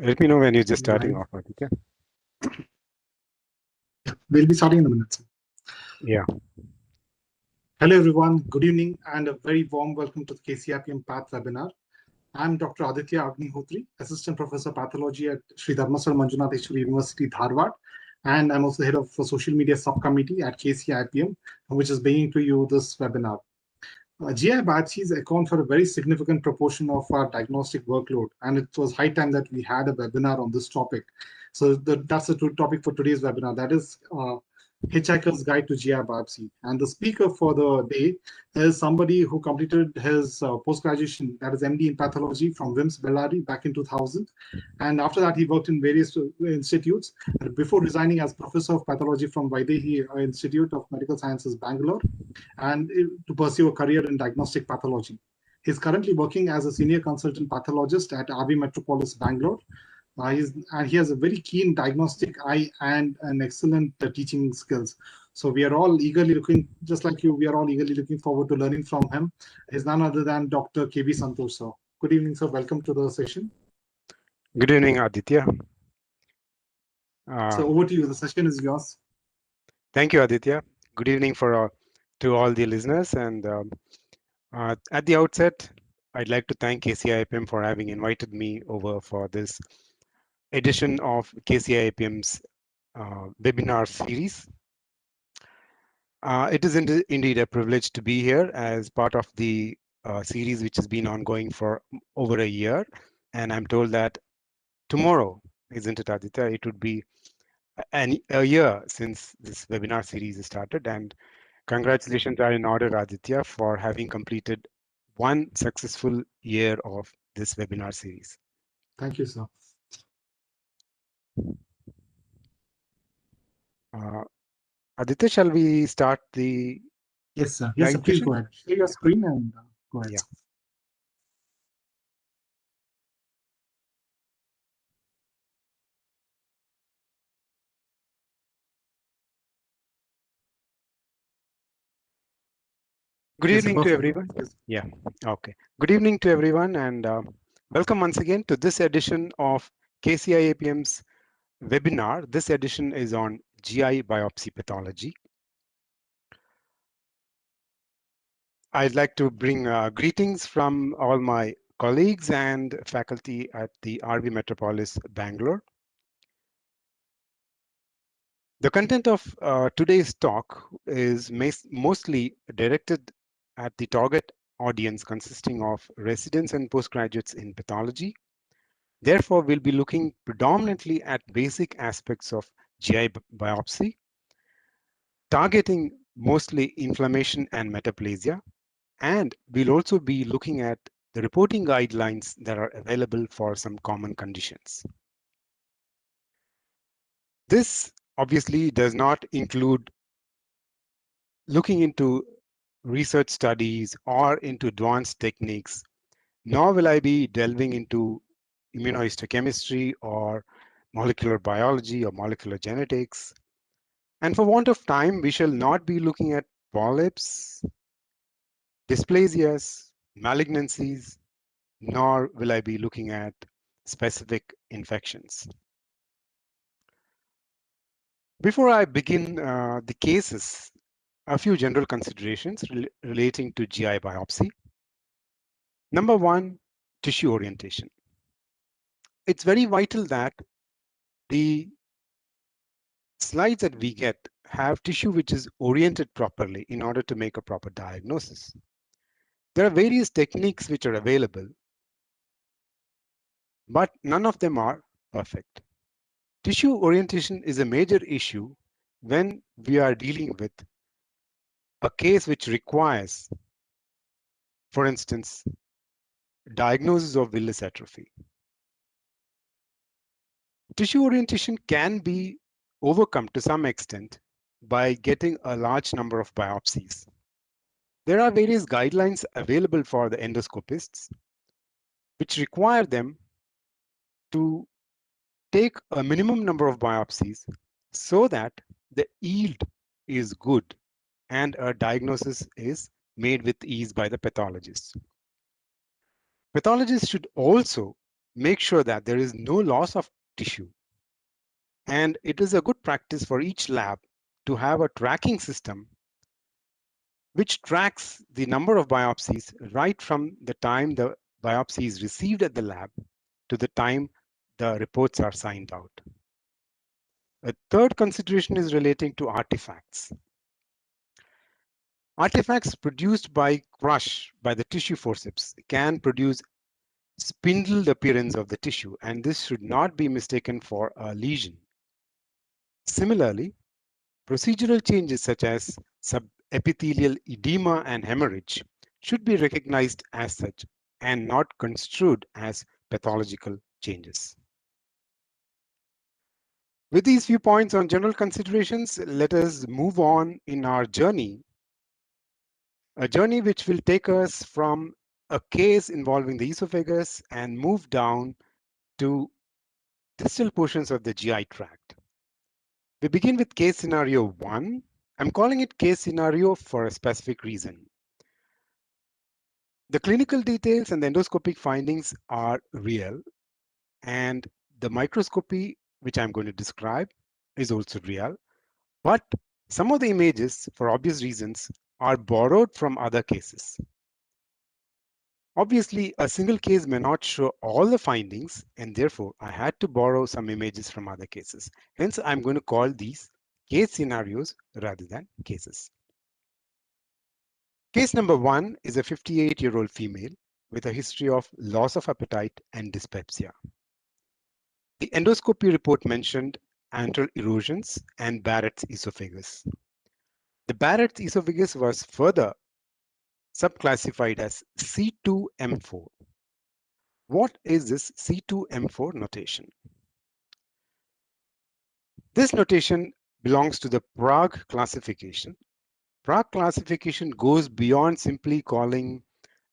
Let me know when you're just starting Live. off, Aditya. Yeah, we'll be starting in a minute. Yeah. Hello, everyone. Good evening and a very warm welcome to the KCIAPM PATH webinar. I'm Dr. Aditya Agnihotri, Assistant Professor Pathology at Sri Dharmaswar Manjunatheshwari University, Dharwad. And I'm also head of the social media subcommittee at KCIAPM, which is bringing to you this webinar. GI biopsies account for a very significant proportion of our diagnostic workload, and it was high time that we had a webinar on this topic. So that's the topic for today's webinar. That is Hitchhiker's Guide to GI Biopsy. And the speaker for the day is somebody who completed his post-graduation, that is MD in pathology from WIMS Bellary back in 2000. And after that, he worked in various institutes before resigning as professor of pathology from Vaidehi Institute of Medical Sciences, Bangalore, and to pursue a career in diagnostic pathology. He's currently working as a senior consultant pathologist at RV Metropolis Bangalore. And he has a very keen diagnostic eye and an excellent teaching skills. So we are all eagerly looking, just like you, we are all eagerly looking forward to learning from him. He's none other than Dr. K V Santosh, sir. Good evening, sir. Welcome to the session. Good evening, Aditya. So over to you. The session is yours. Thank you, Aditya. Good evening to all the listeners. And at the outset, I'd like to thank KCIAPM for having invited me over for this edition of KCIAPM's webinar series. It is indeed a privilege to be here as part of the series which has been ongoing for over a year. And I'm told that tomorrow, isn't it, Aditya? It would be a year since this webinar series started. And congratulations are in order, Aditya, for having completed one successful year of this webinar series. Thank you, sir. Aditya, shall we start the Yes, sir. Yes, sir. Please go ahead. Share your screen and go ahead. Yeah. Good evening to everyone. Yeah, okay. Good evening to everyone, and welcome once again to this edition of KCIAPM's webinar. This edition is on GI biopsy pathology. I'd like to bring greetings from all my colleagues and faculty at the RV Metropolis Bangalore. The content of today's talk is mostly directed at the target audience consisting of residents and postgraduates in pathology. Therefore, we'll be looking predominantly at basic aspects of GI biopsy, targeting mostly inflammation and metaplasia, and we'll also be looking at the reporting guidelines that are available for some common conditions. This obviously does not include looking into research studies or into advanced techniques, nor will I be delving into immunohistochemistry or molecular biology or molecular genetics. And for want of time, we shall not be looking at polyps, dysplasias, malignancies, nor will I be looking at specific infections. Before I begin the cases, a few general considerations relating to GI biopsy. Number one, tissue orientation. It's very vital that the slides that we get have tissue which is oriented properly in order to make a proper diagnosis. There are various techniques which are available, but none of them are perfect. Tissue orientation is a major issue when we are dealing with a case which requires, for instance, diagnosis of villus atrophy. Tissue orientation can be overcome to some extent by getting a large number of biopsies. There are various guidelines available for the endoscopists which require them to take a minimum number of biopsies so that the yield is good and a diagnosis is made with ease by the pathologist. Pathologists should also make sure that there is no loss of tissue. And it is a good practice for each lab to have a tracking system which tracks the number of biopsies right from the time the biopsy is received at the lab to the time the reports are signed out. A third consideration is relating to artifacts. Artifacts produced by crush by the tissue forceps can produce spindled appearance of the tissue, and this should not be mistaken for a lesion. Similarly, procedural changes such as subepithelial edema and hemorrhage should be recognized as such and not construed as pathological changes. With these few points on general considerations, let us move on in our journey, a journey which will take us from a case involving the esophagus and move down to distal portions of the GI tract. We begin with case scenario 1. I'm calling it case scenario for a specific reason. The clinical details and the endoscopic findings are real, and the microscopy, which I'm going to describe, is also real. But some of the images, for obvious reasons, are borrowed from other cases. Obviously, a single case may not show all the findings, and therefore I had to borrow some images from other cases. Hence, I'm going to call these case scenarios rather than cases. Case number 1 is a 58-year-old female with a history of loss of appetite and dyspepsia. The endoscopy report mentioned antral erosions and Barrett's esophagus. The Barrett's esophagus was further subclassified as C2M4. What is this C2M4 notation? This notation belongs to the Prague classification. Prague classification goes beyond simply calling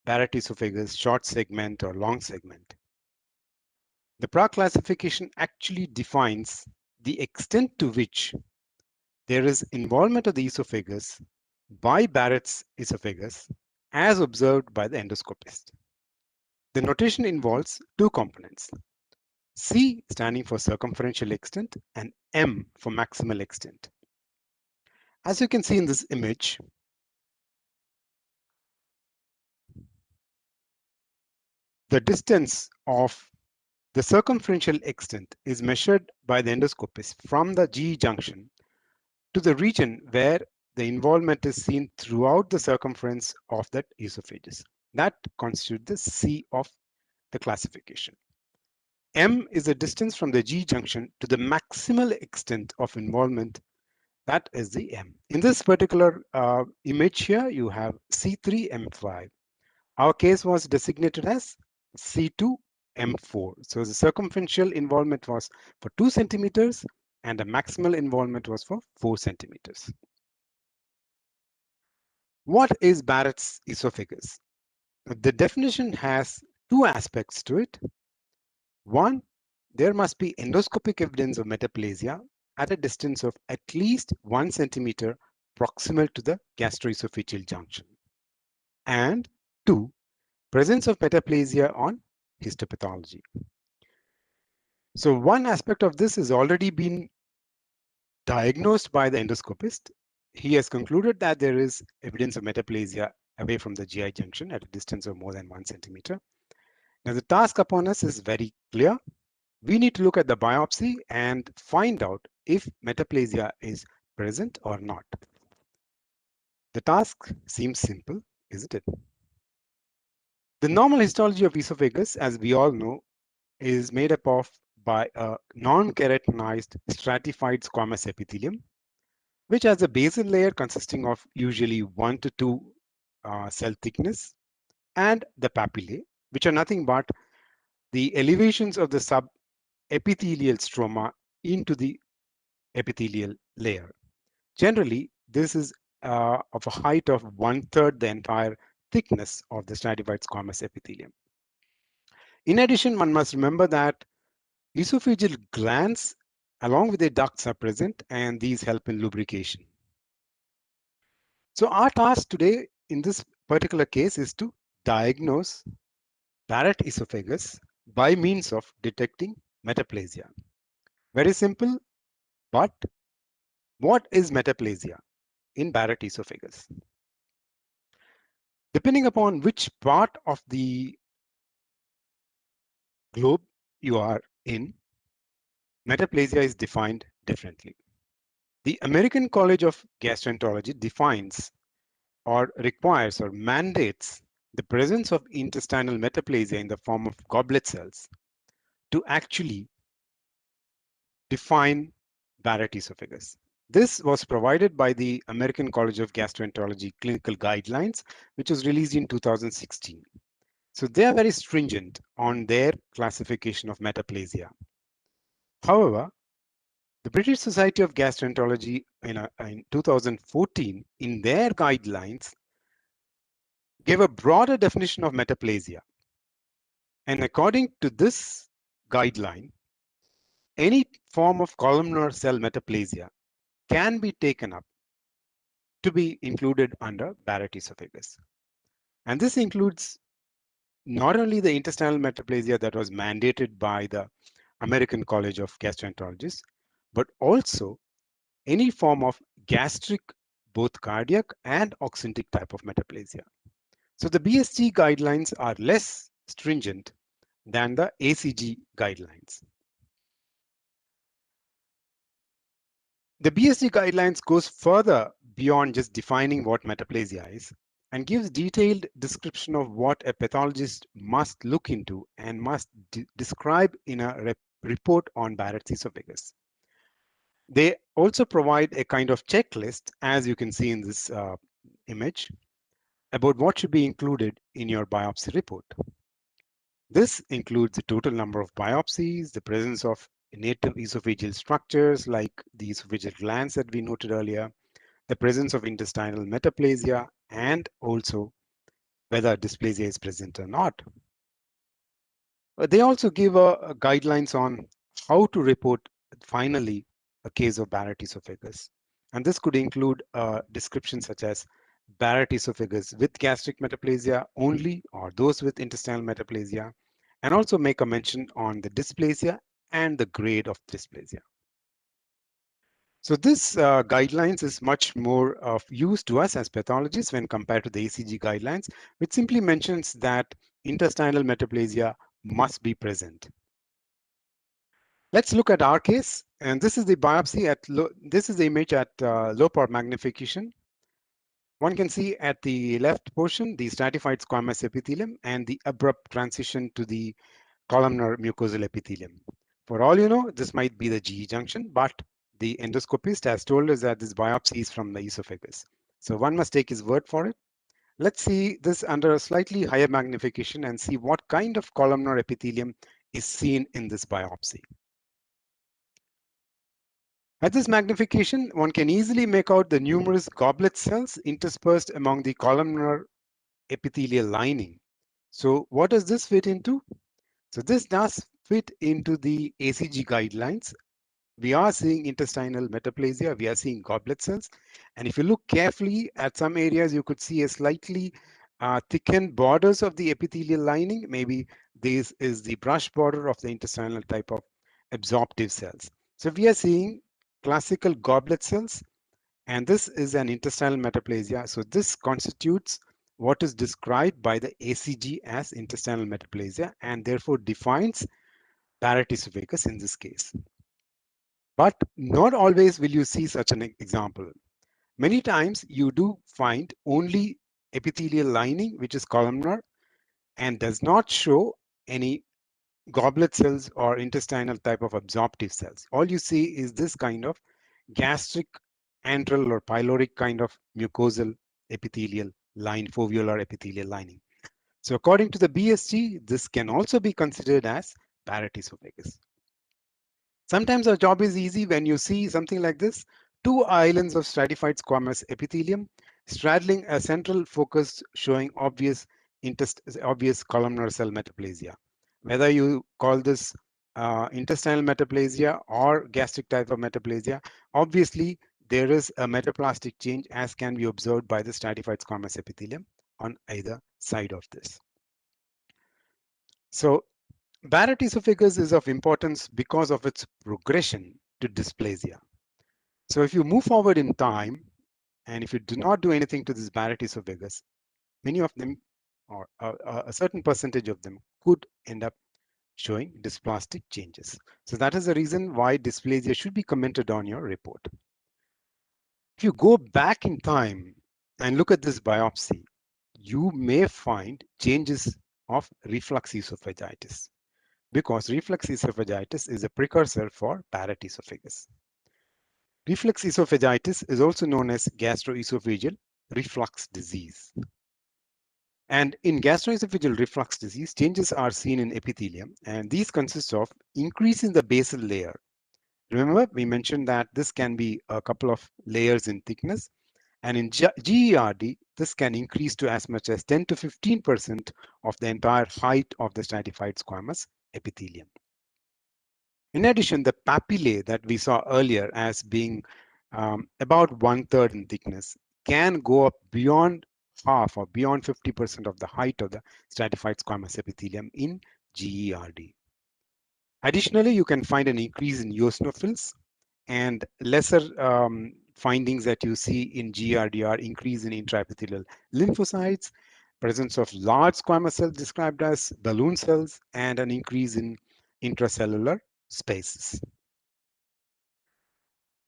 Barrett's esophagus short segment or long segment. The Prague classification actually defines the extent to which there is involvement of the esophagus by Barrett's esophagus as observed by the endoscopist. The notation involves two components, C standing for circumferential extent and M for maximal extent. As you can see in this image, the distance of the circumferential extent is measured by the endoscopist from the GE junction to the region where the involvement is seen throughout the circumference of that esophagus. That constitutes the C of the classification. M is the distance from the G junction to the maximal extent of involvement. That is the M. In this particular image here, you have C3M5. Our case was designated as C2M4. So the circumferential involvement was for 2 centimeters and the maximal involvement was for 4 centimeters. What is Barrett's esophagus? The definition has two aspects to it. One, there must be endoscopic evidence of metaplasia at a distance of at least 1 centimeter proximal to the gastroesophageal junction. And two, presence of metaplasia on histopathology. So one aspect of this has already been diagnosed by the endoscopist. He has concluded that there is evidence of metaplasia away from the GI junction at a distance of more than 1 centimeter. Now the task upon us is very clear. We need to look at the biopsy and find out if metaplasia is present or not. The task seems simple, isn't it? The normal histology of esophagus, as we all know, is made up of by a non-keratinized stratified squamous epithelium, which has a basal layer consisting of usually 1 to 2 cell thickness, and the papillae, which are nothing but the elevations of the subepithelial stroma into the epithelial layer. Generally, this is of a height of 1/3 the entire thickness of the stratified squamous epithelium. In addition, one must remember that esophageal glands along with the ducts are present, and these help in lubrication. So our task today in this particular case is to diagnose Barrett's esophagus by means of detecting metaplasia. Very simple, but what is metaplasia in Barrett esophagus? Depending upon which part of the globe you are in, metaplasia is defined differently. The American College of Gastroenterology defines or requires or mandates the presence of intestinal metaplasia in the form of goblet cells to actually define Barrett esophagus. This was provided by the American College of Gastroenterology Clinical Guidelines, which was released in 2016. So they are very stringent on their classification of metaplasia. However, the British Society of Gastroenterology in 2014, in their guidelines, gave a broader definition of metaplasia. And according to this guideline, any form of columnar cell metaplasia can be taken up to be included under Barrett esophagus. And this includes not only the intestinal metaplasia that was mandated by the American College of Gastroenterologists, but also any form of gastric, both cardiac and oxyntic type of metaplasia. So the BSG guidelines are less stringent than the ACG guidelines. The BSG guidelines goes further beyond just defining what metaplasia is and gives detailed description of what a pathologist must look into and must describe in a report on Barrett's esophagus. They also provide a kind of checklist, as you can see in this image, about what should be included in your biopsy report. This includes the total number of biopsies, the presence of native esophageal structures like the esophageal glands that we noted earlier, the presence of intestinal metaplasia, and also whether dysplasia is present or not. They also give guidelines on how to report finally a case of Barrett esophagus. And this could include descriptions such as Barrett esophagus with gastric metaplasia only, or those with intestinal metaplasia, and also make a mention on the dysplasia and the grade of dysplasia. So this guidelines is much more of use to us as pathologists when compared to the ACG guidelines, which simply mentions that intestinal metaplasia must be present. Let's look at our case, and this is the biopsy at this is the image at low power magnification. One can see at the left portion the stratified squamous epithelium and the abrupt transition to the columnar mucosal epithelium. For all you know, this might be the GE junction, but the endoscopist has told us that this biopsy is from the esophagus. So one must take his word for it. Let's see this under a slightly higher magnification and see what kind of columnar epithelium is seen in this biopsy. At this magnification, one can easily make out the numerous goblet cells interspersed among the columnar epithelial lining. So what does this fit into? So this does fit into the ACG guidelines. We are seeing intestinal metaplasia, we are seeing goblet cells. And if you look carefully at some areas, you could see a slightly thickened borders of the epithelial lining. Maybe this is the brush border of the intestinal type of absorptive cells. So we are seeing classical goblet cells, and this is an intestinal metaplasia. So this constitutes what is described by the ACG as intestinal metaplasia and therefore defines Barrett esophagus in this case. But not always will you see such an example. Many times you do find only epithelial lining, which is columnar and does not show any goblet cells or intestinal type of absorptive cells. All you see is this kind of gastric, antral or pyloric kind of mucosal epithelial line, foveolar epithelial lining. So according to the BSG, this can also be considered as Barrett esophagus. Sometimes our job is easy when you see something like this, two islands of stratified squamous epithelium straddling a central focus showing obvious columnar cell metaplasia. Whether you call this intestinal metaplasia or gastric type of metaplasia, obviously there is a metaplastic change as can be observed by the stratified squamous epithelium on either side of this. So Barrett esophagus is of importance because of its progression to dysplasia. So if you move forward in time, and if you do not do anything to this Barrett esophagus, many of them, or a certain percentage of them, could end up showing dysplastic changes. So that is the reason why dysplasia should be commented on your report. If you go back in time and look at this biopsy, you may find changes of reflux esophagitis, because reflux esophagitis is a precursor for Barrett esophagus. Reflux esophagitis is also known as gastroesophageal reflux disease. And in gastroesophageal reflux disease, changes are seen in epithelium, and these consist of increase in the basal layer. Remember, we mentioned that this can be a couple of layers in thickness, and in GERD, this can increase to as much as 10 to 15% of the entire height of the stratified squamous epithelium. In addition, the papillae that we saw earlier as being about 1/3 in thickness can go up beyond half or beyond 50% of the height of the stratified squamous epithelium in GERD. Additionally, you can find an increase in eosinophils, and lesser findings that you see in GERD are increase in intraepithelial lymphocytes, presence of large squamous cells described as balloon cells, and an increase in intracellular spaces.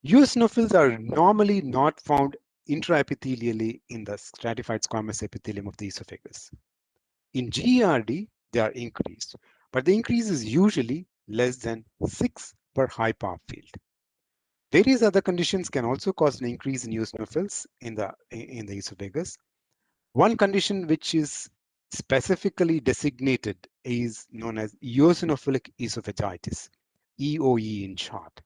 Eosinophils are normally not found intraepithelially in the stratified squamous epithelium of the esophagus. In GERD, they are increased, but the increase is usually less than 6 per high power field. Various other conditions can also cause an increase in eosinophils in the esophagus. One condition which is specifically designated is known as eosinophilic esophagitis, EOE in short.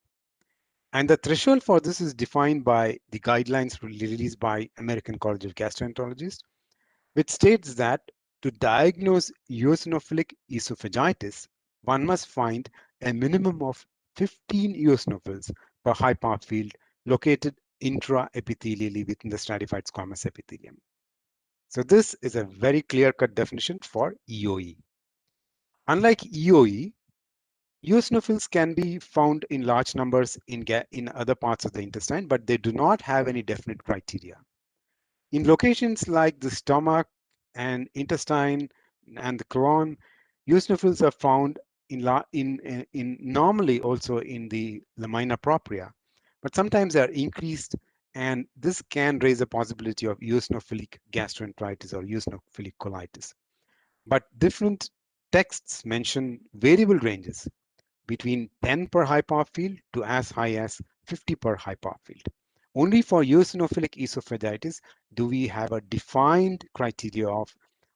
And the threshold for this is defined by the guidelines released by American College of Gastroenterologists, which states that to diagnose eosinophilic esophagitis, one must find a minimum of 15 eosinophils per high power field located intraepithelially within the stratified squamous epithelium. So this is a very clear-cut definition for EOE. Unlike EOE, eosinophils can be found in large numbers in other parts of the intestine, but they do not have any definite criteria. In locations like the stomach and intestine and the colon, eosinophils are found in normally also in the lamina propria, but sometimes they are increased, and this can raise a possibility of eosinophilic gastroenteritis or eosinophilic colitis. But different texts mention variable ranges between 10 per high power field to as high as 50 per high power field. Only for eosinophilic esophagitis do we have a defined criteria of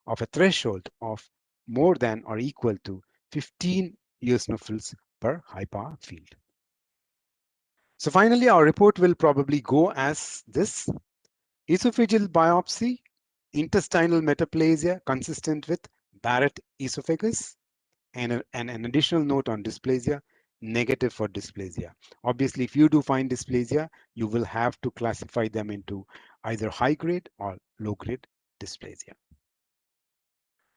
a threshold of more than or equal to 15 eosinophils per high power field. So finally, our report will probably go as this: esophageal biopsy, intestinal metaplasia consistent with Barrett esophagus, and an additional note on dysplasia, negative for dysplasia. Obviously, if you do find dysplasia, you will have to classify them into either high grade or low grade dysplasia.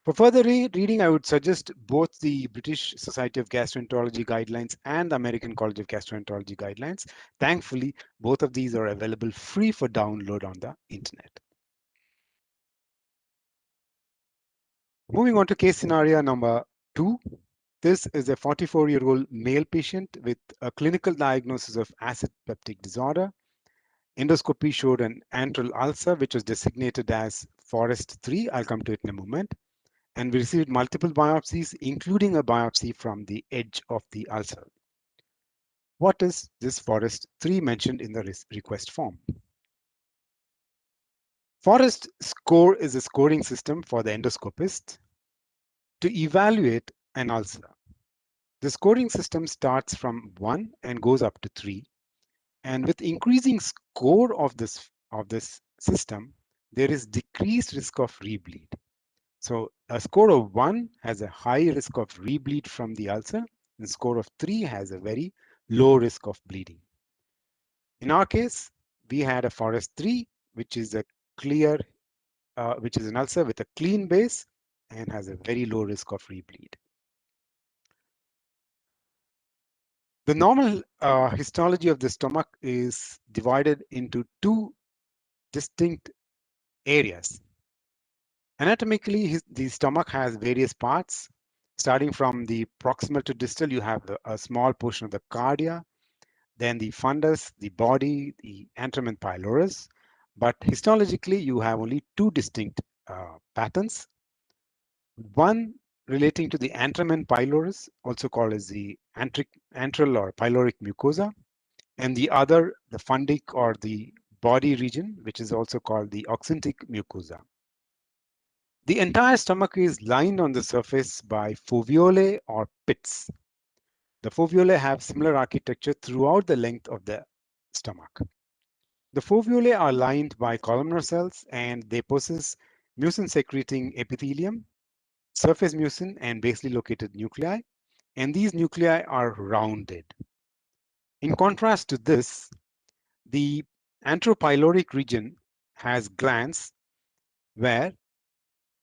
For further reading, I would suggest both the British Society of Gastroenterology guidelines and the American College of Gastroenterology guidelines. Thankfully, both of these are available free for download on the internet. Moving on to case scenario number 2. This is a 44-year-old male patient with a clinical diagnosis of acid peptic disorder. Endoscopy showed an antral ulcer, which was designated as FORREST 3. I'll come to it in a moment. And we received multiple biopsies, including a biopsy from the edge of the ulcer. What is this FORREST 3 mentioned in the request form? FORREST score is a scoring system for the endoscopist to evaluate an ulcer. The scoring system starts from 1 and goes up to 3. And with increasing score of this system, there is decreased risk of rebleed. So a score of 1 has a high risk of rebleed from the ulcer, and a score of 3 has a very low risk of bleeding. In our case, we had a FORREST 3, which is a clear, which is an ulcer with a clean base and has a very low risk of rebleed. The normal histology of the stomach is divided into two distinct areas. Anatomically, the stomach has various parts. Starting from the proximal to distal, you have a small portion of the cardia, then the fundus, the body, the antrum and pylorus. But histologically, you have only two distinct patterns. One relating to the antrum and pylorus, also called as the antral or pyloric mucosa, and the other, the fundic or the body region, which is also called the oxyntic mucosa. The entire stomach is lined on the surface by foveolae or pits. The foveolae have similar architecture throughout the length of the stomach. The foveolae are lined by columnar cells and they possess mucin-secreting epithelium, surface mucin, and basally located nuclei, and these nuclei are rounded. In contrast to this, the antropyloric region has glands where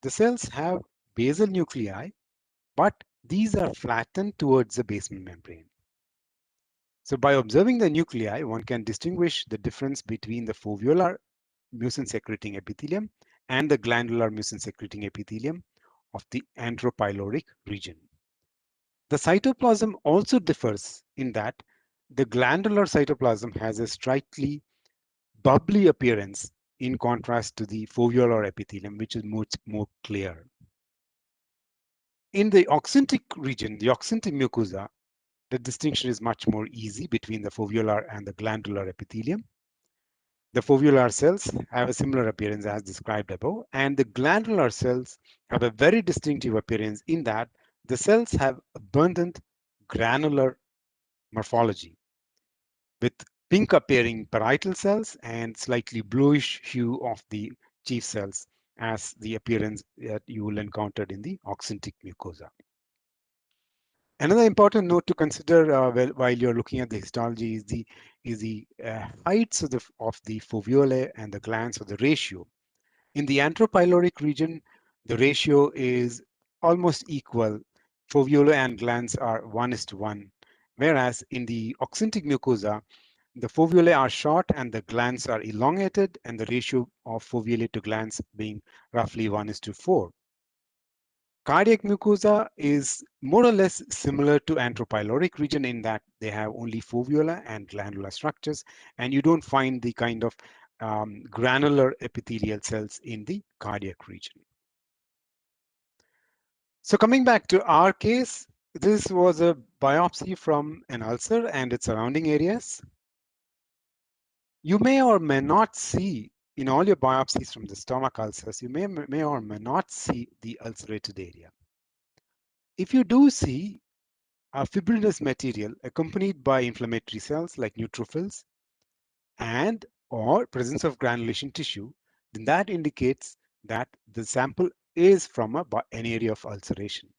the cells have basal nuclei, but these are flattened towards the basement membrane. So by observing the nuclei, one can distinguish the difference between the foveolar mucin-secreting epithelium and the glandular mucin-secreting epithelium of the antropyloric region. The cytoplasm also differs in that the glandular cytoplasm has a slightly bubbly appearance in contrast to the foveolar epithelium, which is much more clear. In the oxyntic region, the oxyntic mucosa, the distinction is much more easy between the foveolar and the glandular epithelium. The foveolar cells have a similar appearance as described above, and the glandular cells have a very distinctive appearance in that the cells have abundant granular morphology with pink appearing parietal cells and slightly bluish hue of the chief cells as the appearance that you will encounter in the oxyntic mucosa. Another important note to consider while you're looking at the histology is the heights of the foveolae and the glands, or the ratio. In the antropyloric region, the ratio is almost equal. Foveolae and glands are 1:1, whereas in the oxyntic mucosa, the foveolae are short and the glands are elongated, and the ratio of foveolae to glands being roughly 1:4. Cardiac mucosa is more or less similar to antropyloric region in that they have only foveola and glandular structures, and you don't find the kind of granular epithelial cells in the cardiac region. So coming back to our case, this was a biopsy from an ulcer and its surrounding areas. You may or may not see in all your biopsies from the stomach ulcers, you may or may not see the ulcerated area. If you do see a fibrinous material accompanied by inflammatory cells like neutrophils and or presence of granulation tissue, then that indicates that the sample is from an area of ulceration.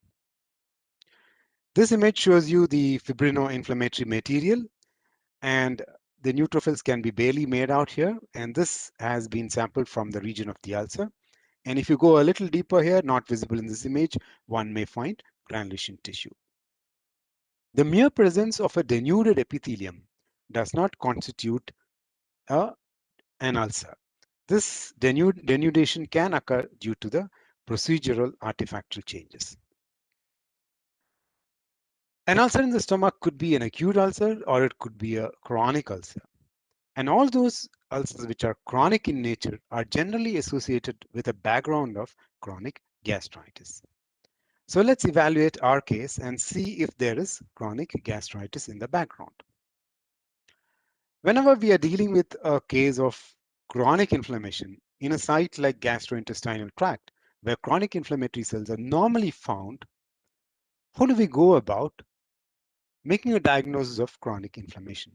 This image shows you the fibrino-inflammatory material, and the neutrophils can be barely made out here, and this has been sampled from the region of the ulcer. And if you go a little deeper here, not visible in this image, one may find granulation tissue. The mere presence of a denuded epithelium does not constitute an ulcer. This denudation can occur due to the procedural artifactual changes. An ulcer in the stomach could be an acute ulcer or it could be a chronic ulcer. And all those ulcers which are chronic in nature are generally associated with a background of chronic gastritis. So let's evaluate our case and see if there is chronic gastritis in the background. Whenever we are dealing with a case of chronic inflammation in a site like gastrointestinal tract, where chronic inflammatory cells are normally found, how do we go about making a diagnosis of chronic inflammation?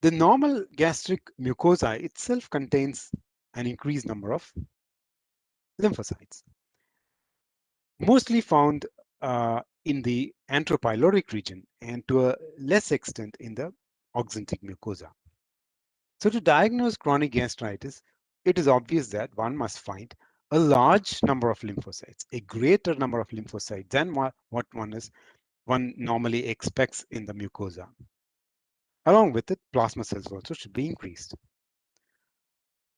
The normal gastric mucosa itself contains an increased number of lymphocytes, mostly found in the antropyloric region and to a less extent in the oxyntic mucosa. So to diagnose chronic gastritis, it is obvious that one must find a large number of lymphocytes, a greater number of lymphocytes than what one is one normally expects in the mucosa. Along with it, plasma cells also should be increased.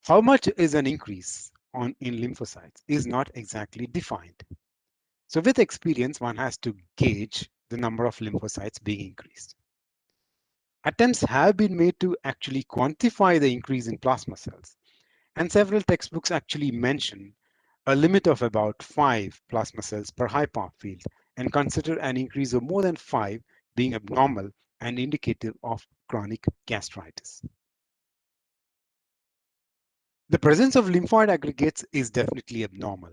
How much is an increase in lymphocytes is not exactly defined. So with experience, one has to gauge the number of lymphocytes being increased. Attempts have been made to actually quantify the increase in plasma cells, and several textbooks actually mention a limit of about 5 plasma cells per high power field and consider an increase of more than 5 being abnormal and indicative of chronic gastritis. The presence of lymphoid aggregates is definitely abnormal.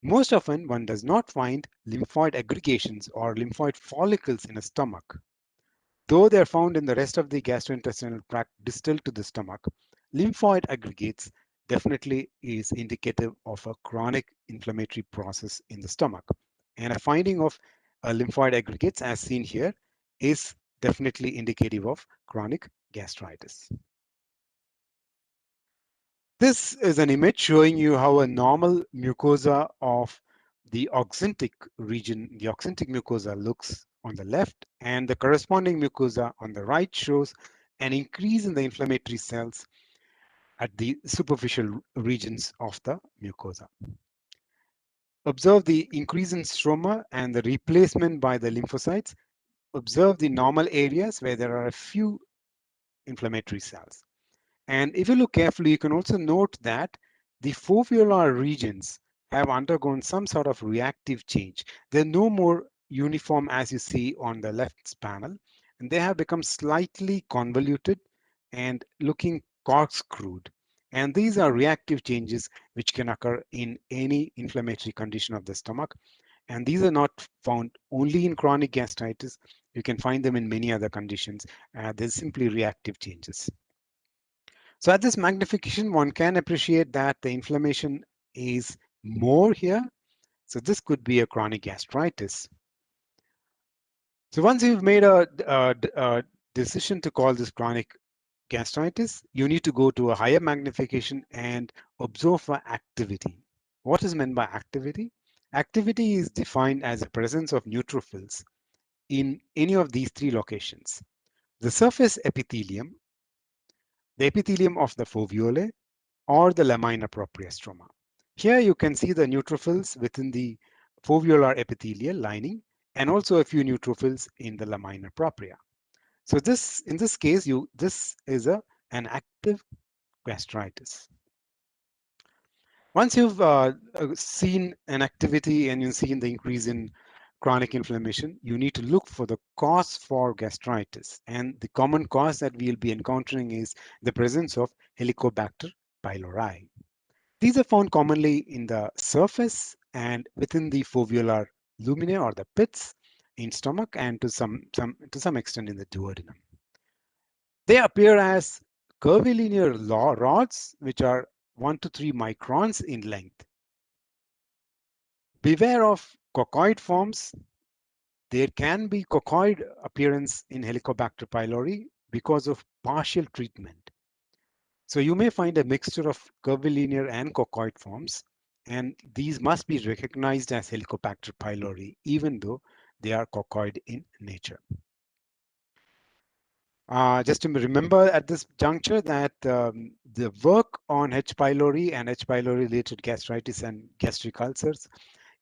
Most often, one does not find lymphoid aggregations or lymphoid follicles in a stomach. Though they are found in the rest of the gastrointestinal tract distal to the stomach, lymphoid aggregates definitely is indicative of a chronic inflammatory process in the stomach. And a finding of lymphoid aggregates, as seen here, is definitely indicative of chronic gastritis. This is an image showing you how a normal mucosa of the oxyntic region, the oxyntic mucosa, looks on the left, and the corresponding mucosa on the right shows an increase in the inflammatory cells at the superficial regions of the mucosa. Observe the increase in stroma and the replacement by the lymphocytes. Observe the normal areas where there are a few inflammatory cells. And if you look carefully, you can also note that the foveolar regions have undergone some sort of reactive change. They're no more uniform as you see on the left panel, and they have become slightly convoluted and looking corkscrewed. And these are reactive changes which can occur in any inflammatory condition of the stomach. And these are not found only in chronic gastritis. You can find them in many other conditions. They're simply reactive changes. So at this magnification, one can appreciate that the inflammation is more here. So this could be a chronic gastritis. So once you've made a decision to call this chronic gastritis, you need to go to a higher magnification and observe for activity. What is meant by activity? Activity is defined as the presence of neutrophils in any of these three locations: the surface epithelium, the epithelium of the foveolae, or the lamina propria stroma. Here you can see the neutrophils within the foveolar epithelial lining and also a few neutrophils in the lamina propria. So this, in this case, this is an active gastritis. Once you've seen an activity and you've seen the increase in chronic inflammation, you need to look for the cause for gastritis. And the common cause that we'll be encountering is the presence of Helicobacter pylori. These are found commonly in the surface and within the foveolar luminae or the pits in stomach and to some extent in the duodenum. They appear as curvilinear rods which are 1 to 3 microns in length. Beware of coccoid forms. There can be coccoid appearance in Helicobacter pylori because of partial treatment. So you may find a mixture of curvilinear and coccoid forms, and these must be recognized as Helicobacter pylori, even though they are coccoid in nature. Just to remember at this juncture that the work on H. pylori and H. pylori related gastritis and gastric ulcers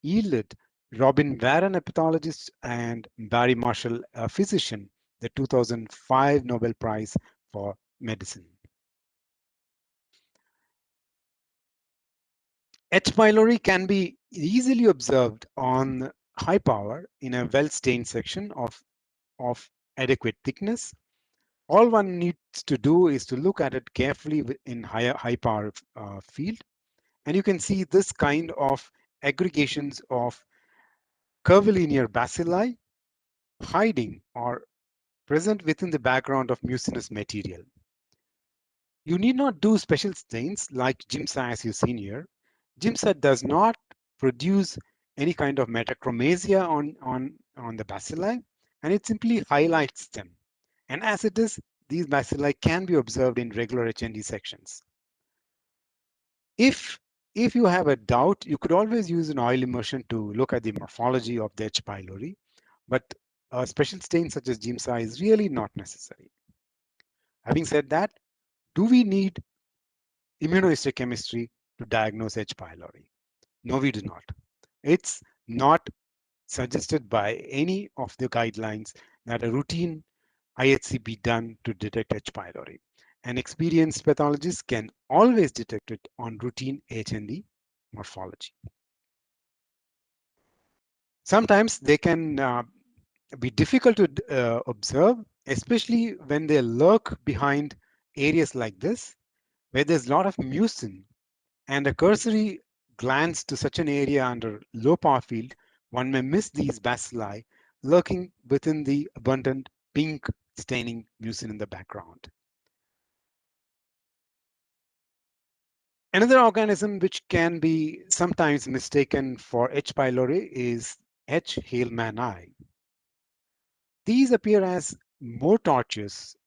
yielded Robin Warren, a pathologist, and Barry Marshall, a physician, the 2005 Nobel Prize for Medicine. H. pylori can be easily observed on high power in a well-stained section of adequate thickness. All one needs to do is to look at it carefully in high power field, and you can see this kind of aggregations of curvilinear bacilli hiding or present within the background of mucinous material. You need not do special stains like GIMSA as you've seen here. GIMSA does not produce any kind of metachromasia on the bacilli, and it simply highlights them. And as it is, these bacilli can be observed in regular HND sections. If you have a doubt, you could always use an oil immersion to look at the morphology of the H. pylori, but a special stain such as GIMSA is really not necessary. Having said that, do we need immunohistochemistry to diagnose H. pylori? No, we do not. It's not suggested by any of the guidelines that a routine IHC be done to detect H. pylori. An experienced pathologist can always detect it on routine H&E morphology. Sometimes they can be difficult to observe, especially when they lurk behind areas like this, where there's a lot of mucin, and a cursory glance to such an area under low power field, one may miss these bacilli lurking within the abundant pink staining mucin in the background. Another organism which can be sometimes mistaken for H. pylori is H. Halemannii. These appear as more tortuous,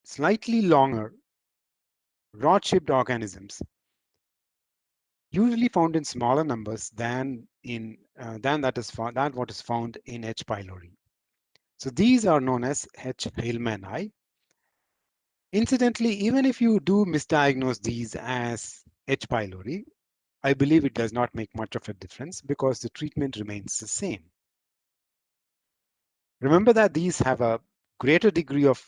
slightly longer, rod-shaped organisms, usually found in smaller numbers than what is found in H. pylori. So these are known as H. Halemannii. Incidentally, even if you do misdiagnose these as H. pylori, I believe it does not make much of a difference because the treatment remains the same. Remember that these have a greater degree of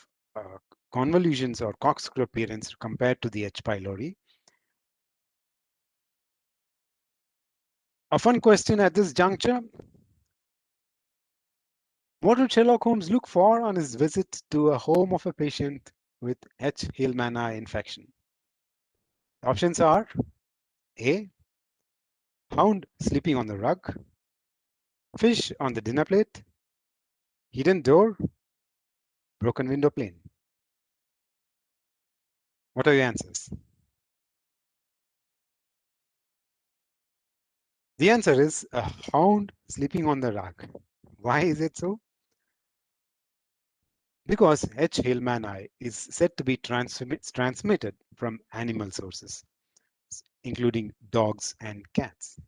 convolutions or corkscrew appearance compared to the H. pylori. A fun question at this juncture: what would Sherlock Holmes look for on his visit to a home of a patient with H. Halemannii infection? The options are A. Hound sleeping on the rug, fish on the dinner plate, hidden door, broken window pane. What are your answers? The answer is a hound sleeping on the rug. Why is it so? Because H. Halemannii is said to be transmitted from animal sources, including dogs and cats.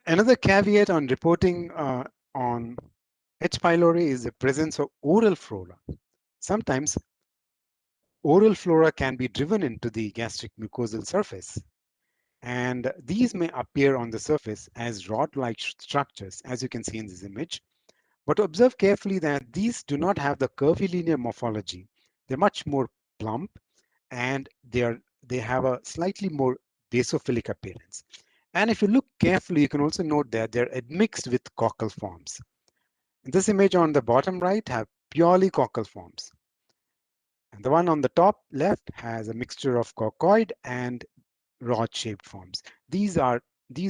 Another caveat on reporting on H. pylori is the presence of oral flora. Sometimes oral flora can be driven into the gastric mucosal surface, and these may appear on the surface as rod-like structures, as you can see in this image. But observe carefully that these do not have the curvilinear morphology. They're much more plump, and they have a slightly more basophilic appearance. And if you look carefully, you can also note that they're admixed with cockle forms. This image on the bottom right have purely cockle forms. And the one on the top left has a mixture of coccoid and rod-shaped forms. These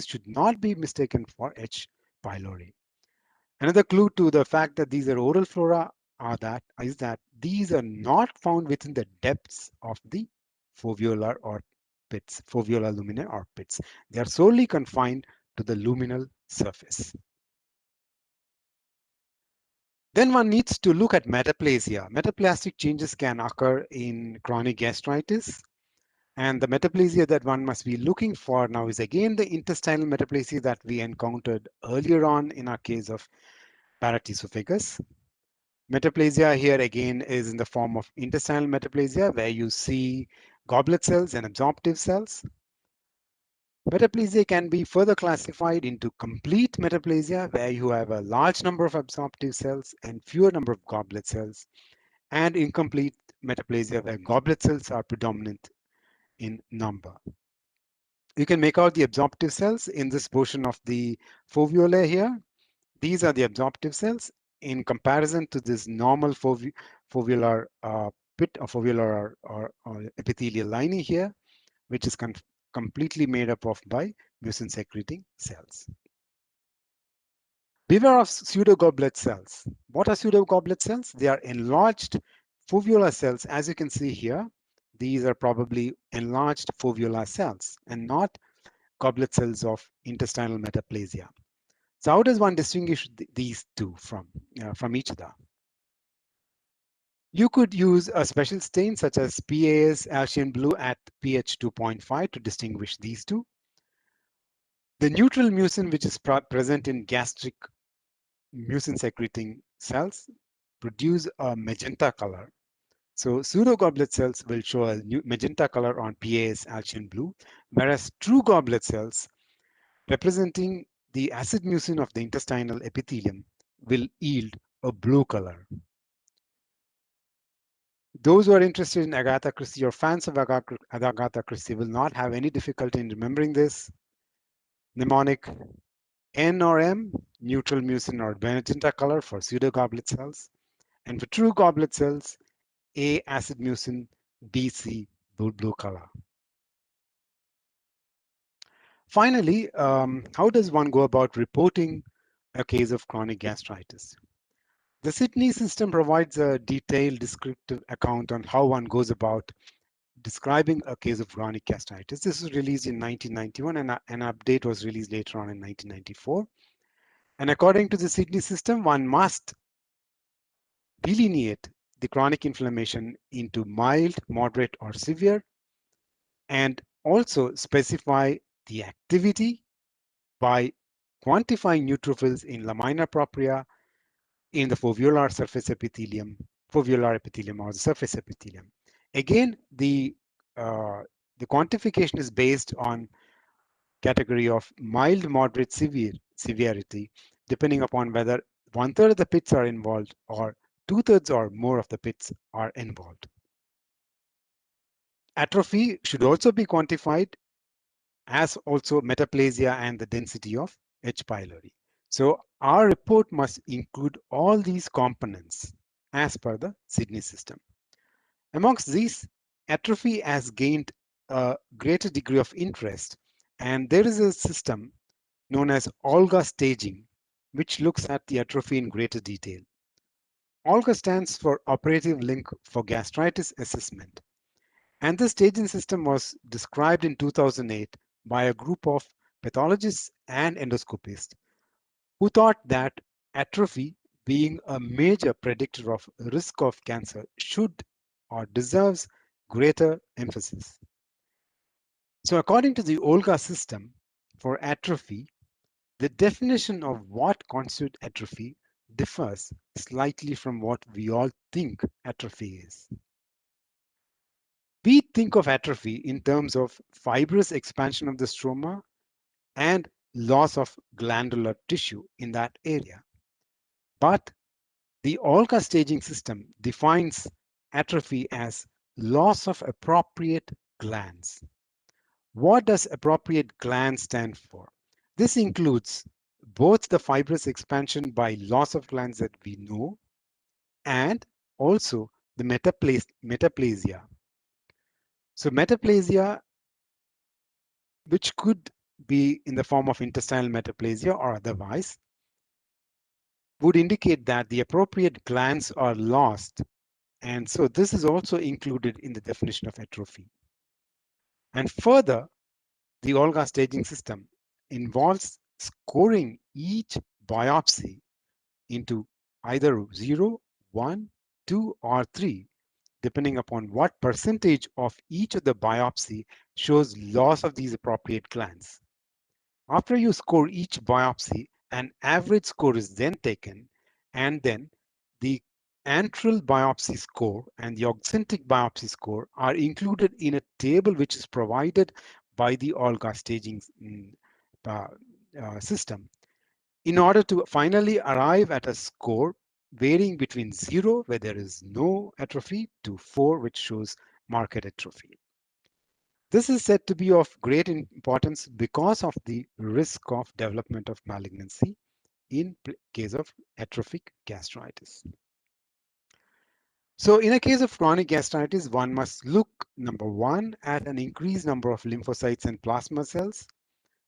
should not be mistaken for H. pylori. Another clue to the fact that these are oral flora is that these are not found within the depths of the foveolar or pits, foveolar luminae or pits. They are solely confined to the luminal surface. Then one needs to look at metaplasia. Metaplastic changes can occur in chronic gastritis. And the metaplasia that one must be looking for now is again the intestinal metaplasia that we encountered earlier on in our case of Barrett's esophagus. Metaplasia here again is in the form of intestinal metaplasia, where you see goblet cells and absorptive cells. Metaplasia can be further classified into complete metaplasia, where you have a large number of absorptive cells and fewer number of goblet cells, and incomplete metaplasia, where goblet cells are predominant in number. You can make out the absorptive cells in this portion of the foveolae here. These are the absorptive cells in comparison to this normal foveolar pit or foveolar or epithelial lining here, which is completely made up of by mucin secreting cells. Beware of pseudogoblet cells. What are pseudogoblet cells? They are enlarged foveolar cells. As you can see here, these are probably enlarged foveolar cells and not goblet cells of intestinal metaplasia. So how does one distinguish these two from each other? You could use a special stain such as PAS Alcian blue at pH 2.5 to distinguish these two. The neutral mucin, which is present in gastric mucin secreting cells, produce a magenta color. So pseudogoblet cells will show a magenta color on PAS Alcian blue, whereas true goblet cells representing the acid mucin of the intestinal epithelium will yield a blue color. Those who are interested in Agatha Christie or fans of Agatha Christie will not have any difficulty in remembering this. Mnemonic: N or M, neutral mucin or magenta color for pseudogoblet cells. And for true goblet cells, A, acid mucin, B, C, blue color. Finally, how does one go about reporting a case of chronic gastritis? The Sydney system provides a detailed descriptive account on how one goes about describing a case of chronic gastritis. This was released in 1991 and an update was released later on in 1994. And according to the Sydney system, one must delineate the chronic inflammation into mild, moderate, or severe, and also specify the activity by quantifying neutrophils in lamina propria in the foveolar surface epithelium, foveolar epithelium or the surface epithelium. Again, the quantification is based on category of mild, moderate, severity, depending upon whether 1/3 of the pits are involved or 2/3 or more of the pits are involved. Atrophy should also be quantified, as also metaplasia and the density of H. pylori. So our report must include all these components as per the Sydney system. Amongst these, atrophy has gained a greater degree of interest, and there is a system known as OLGA staging, which looks at the atrophy in greater detail. OLGA stands for Operative Link for Gastritis Assessment. And the staging system was described in 2008 by a group of pathologists and endoscopists who thought that atrophy, being a major predictor of risk of cancer, should or deserves greater emphasis. So according to the OLGA system, for atrophy, the definition of what constitutes atrophy differs slightly from what we all think atrophy is. We think of atrophy in terms of fibrous expansion of the stroma and loss of glandular tissue in that area. But the OLGA staging system defines atrophy as loss of appropriate glands. What does appropriate gland stand for? This includes both the fibrous expansion by loss of glands that we know and also the metaplasia. So metaplasia, which could be in the form of intestinal metaplasia or otherwise, would indicate that the appropriate glands are lost. And so this is also included in the definition of atrophy. And further, the OLGA staging system involves scoring each biopsy into either 0, 1, 2, or 3, depending upon what percentage of each of the biopsy shows loss of these appropriate glands. After you score each biopsy, an average score is then taken, and then the antral biopsy score and the auxentic biopsy score are included in a table which is provided by the OLGA staging system in order to finally arrive at a score varying between 0, where there is no atrophy, to 4, which shows marked atrophy. This is said to be of great importance because of the risk of development of malignancy in case of atrophic gastritis. So in a case of chronic gastritis, one must look, number one, at an increased number of lymphocytes and plasma cells.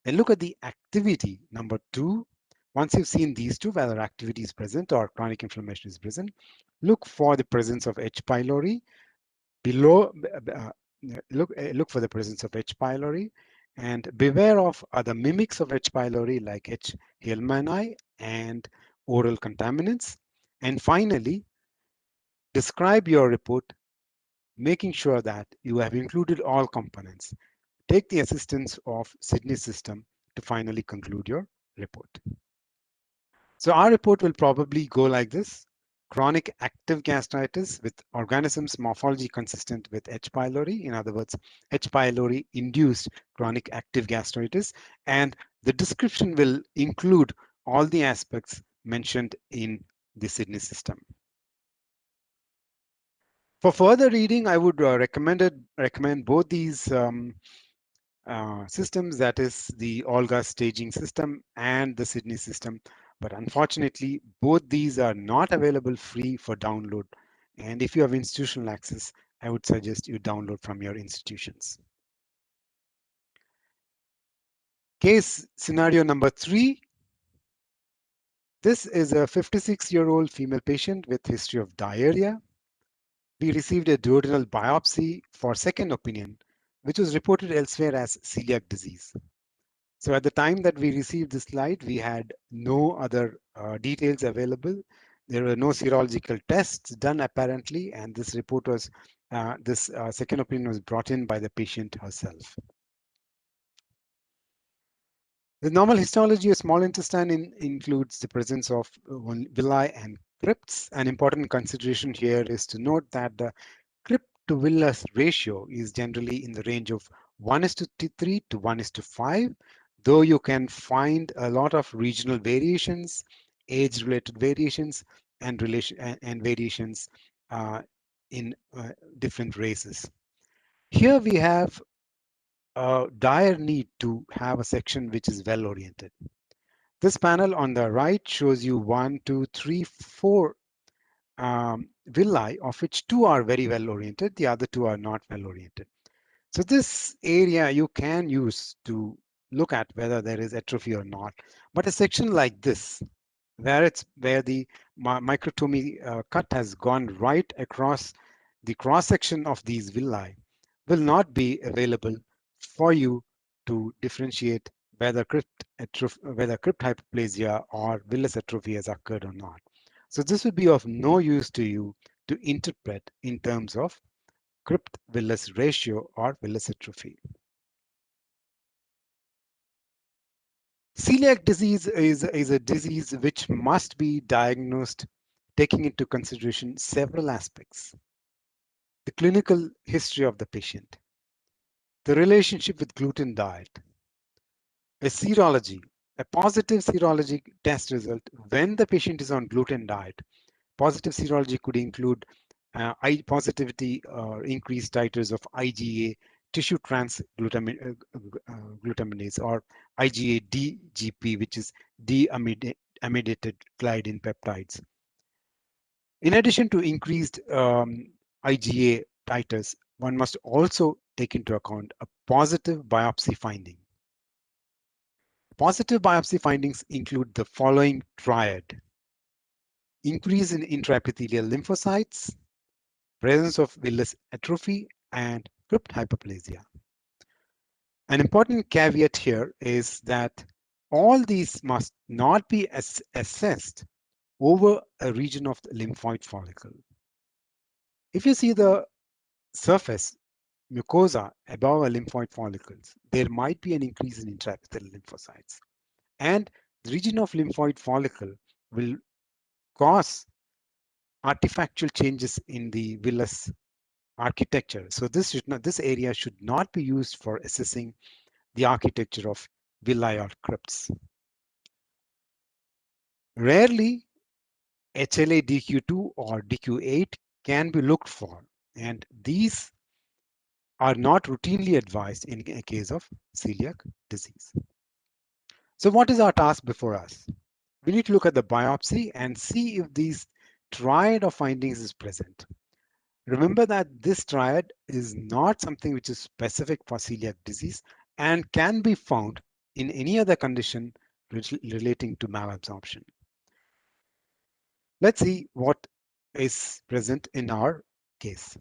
Then look at the activity, number two. Once you've seen these two, whether activity is present or chronic inflammation is present, look for the presence of H. pylori. Below, look for the presence of H. pylori, and beware of other mimics of H. pylori like H. Hillmani and oral contaminants. And finally, describe your report, making sure that you have included all components. Take the assistance of Sydney system to finally conclude your report. So our report will probably go like this: chronic active gastritis with organisms morphology consistent with H. pylori. In other words, H. pylori induced chronic active gastritis, and the description will include all the aspects mentioned in the Sydney system. For further reading, I would recommend both these systems, that is the OLGA staging system and the Sydney system. But unfortunately, both these are not available free for download. And if you have institutional access, I would suggest you download from your institutions. Case scenario number 3. This is a 56-year-old female patient with history of diarrhea. We received a duodenal biopsy for second opinion, which was reported elsewhere as celiac disease. So at the time that we received this slide, we had no other details available. There were no serological tests done apparently, and this report was, this second opinion was brought in by the patient herself. The normal histology of small intestine includes the presence of villi and crypts. An important consideration here is to note that the crypt to villus ratio is generally in the range of 1:3 to 1:5, though you can find a lot of regional variations, age-related variations, and variations in different races. Here we have a dire need to have a section which is well oriented. This panel on the right shows you 1, 2, 3, 4 villi, of which 2 are very well oriented, the other 2 are not well oriented. So this area you can use to look at whether there is atrophy or not. But a section like this, where the microtomy cut has gone right across the cross section of these villi, will not be available for you to differentiate whether crypt hyperplasia or villus atrophy has occurred or not. So this would be of no use to you to interpret in terms of crypt villus ratio or villus atrophy. Celiac disease is a disease which must be diagnosed taking into consideration several aspects: the clinical history of the patient, the relationship with gluten diet, a serology, a positive serology test result when the patient is on gluten diet. Positive serology could include positivity or increased titers of IgA, tissue glutaminase, or IgA DGP, which is deamidated gliadin peptides. In addition to increased IgA titers, one must also take into account a positive biopsy finding. Positive biopsy findings include the following triad: increase in intraepithelial lymphocytes, presence of villus atrophy, and crypt hyperplasia. An important caveat here is that all these must not be assessed over a region of the lymphoid follicle. If you see the surface mucosa above a lymphoid follicles, there might be an increase in intraepithelial lymphocytes. And the region of lymphoid follicle will cause artifactual changes in the villus architecture. So this area should not be used for assessing the architecture of villi or crypts. Rarely, HLA-DQ2 or DQ8 can be looked for, and these are not routinely advised in a case of celiac disease. So what is our task before us? We need to look at the biopsy and see if these triad of findings is present. Remember that this triad is not something which is specific for celiac disease and can be found in any other condition relating to malabsorption. Let's see what is present in our case.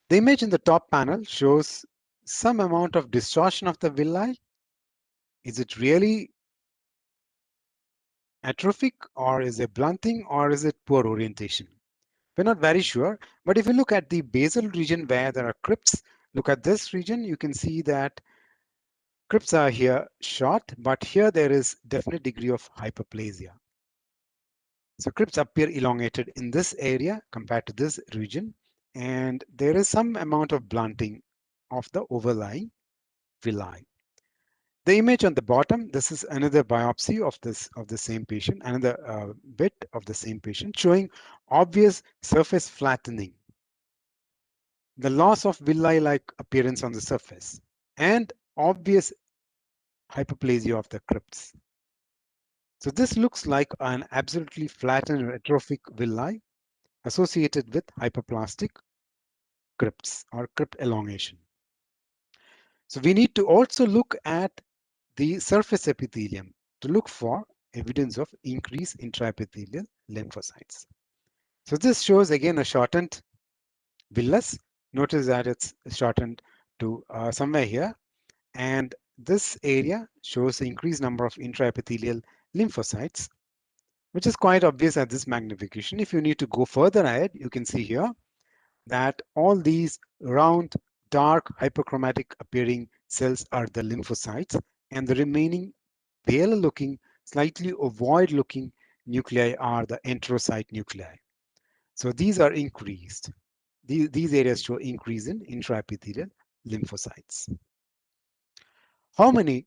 The image in the top panel shows some amount of distortion of the villi. Is it really atrophic, or is it blunting, or is it poor orientation? We're not very sure, but if you look at the basal region where there are crypts, look at this region, you can see that Crypts are here short, but here there is definite degree of hyperplasia. So crypts appear elongated in this area compared to this region, and there is some amount of blunting of the overlying villi. The image on the bottom, this is another biopsy of the same patient, another bit of the same patient showing obvious surface flattening, the loss of villi-like appearance on the surface, and obvious hyperplasia of the crypts. So this looks like an absolutely flattened atrophic villi associated with hyperplastic crypts or crypt elongation. So we need to also look at the surface epithelium to look for evidence of increased intraepithelial lymphocytes. So this shows again a shortened villus. Notice that it's shortened to somewhere here, and this area shows the increased number of intraepithelial lymphocytes, which is quite obvious at this magnification. If you need to go further ahead, you can see here that all these round, dark, hyperchromatic appearing cells are the lymphocytes, and the remaining pale looking, slightly ovoid looking nuclei are the enterocyte nuclei. So these are increased. These areas show increase in intraepithelial lymphocytes. How many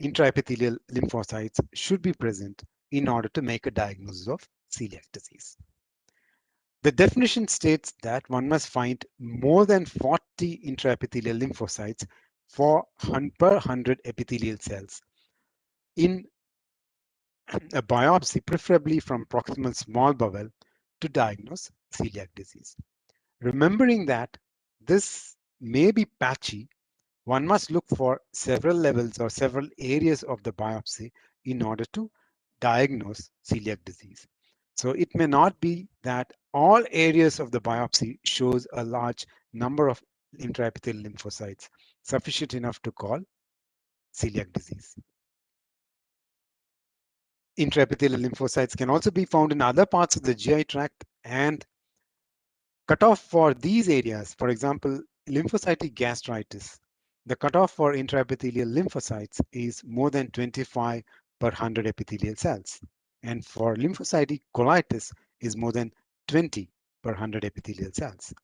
intraepithelial lymphocytes should be present in order to make a diagnosis of celiac disease? The definition states that one must find more than 40 intraepithelial lymphocytes per 100 epithelial cells in a biopsy, preferably from proximal small bowel, to diagnose celiac disease. Remembering that this may be patchy, one must look for several levels or several areas of the biopsy in order to diagnose celiac disease. So it may not be that all areas of the biopsy shows a large number of intraepithelial lymphocytes, sufficient enough to call celiac disease. Intraepithelial lymphocytes can also be found in other parts of the GI tract, and cutoff for these areas, for example, lymphocytic gastritis, the cutoff for intraepithelial lymphocytes is more than 25 per 100 epithelial cells. And for lymphocytic colitis is more than 20 per 100 epithelial cells.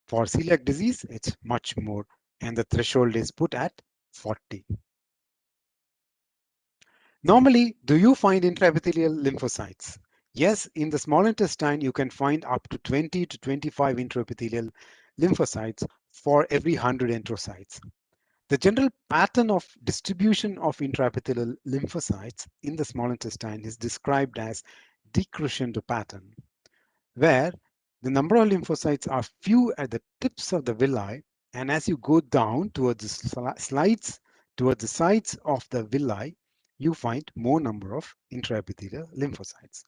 For celiac disease, it's much more, and the threshold is put at 40. Normally, do you find intraepithelial lymphocytes? Yes, in the small intestine, you can find up to 20 to 25 intraepithelial lymphocytes for every 100 enterocytes. The general pattern of distribution of intraepithelial lymphocytes in the small intestine is described as decrescendo pattern, where the number of lymphocytes are few at the tips of the villi, and as you go down towards the sides of the villi, you find more number of intraepithelial lymphocytes.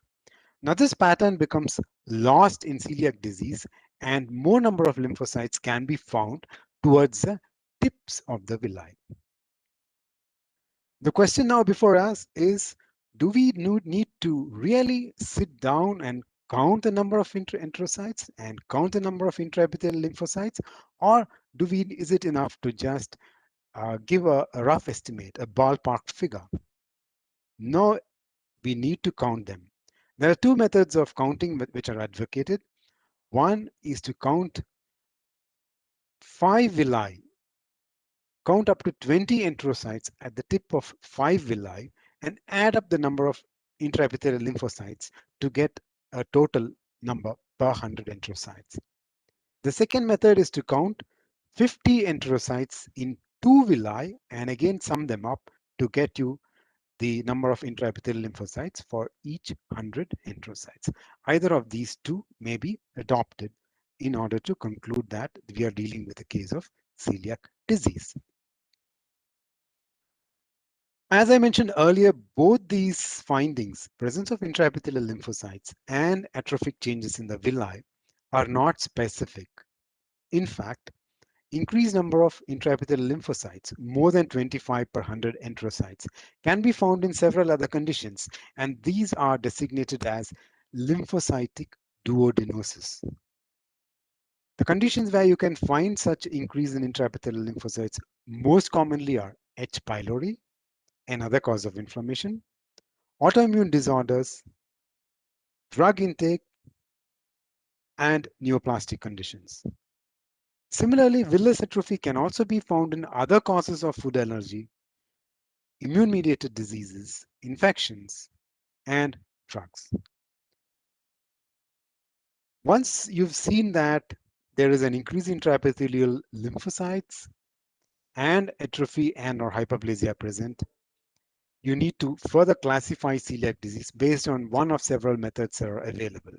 Now this pattern becomes lost in celiac disease, and more number of lymphocytes can be found towards the tips of the villi. The question now before us is, do we need to really sit down and count the number of enterocytes and count the number of intraepithelial lymphocytes, or is it enough to just give a rough estimate, a ballpark figure? No, we need to count them. There are two methods of counting which are advocated. One is to count 5 villi, count up to 20 enterocytes at the tip of 5 villi, and add up the number of intraepithelial lymphocytes to get a total number per 100 enterocytes. The second method is to count 50 enterocytes in 2 villi and again sum them up to get you the number of intraepithelial lymphocytes for each 100 enterocytes. Either of these two may be adopted in order to conclude that we are dealing with a case of celiac disease. As I mentioned earlier, both these findings, presence of intraepithelial lymphocytes and atrophic changes in the villi, are not specific. In fact, increased number of intraepithelial lymphocytes, more than 25 per 100 enterocytes, can be found in several other conditions, and these are designated as lymphocytic duodenosis. The conditions where you can find such increase in intraepithelial lymphocytes most commonly are H. pylori, another cause of inflammation, autoimmune disorders, drug intake, and neoplastic conditions. Similarly, villus atrophy can also be found in other causes of food allergy, immune-mediated diseases, infections, and drugs. Once you've seen that there is an increase in intraepithelial lymphocytes and atrophy and/or hyperplasia present, you need to further classify celiac disease based on one of several methods that are available.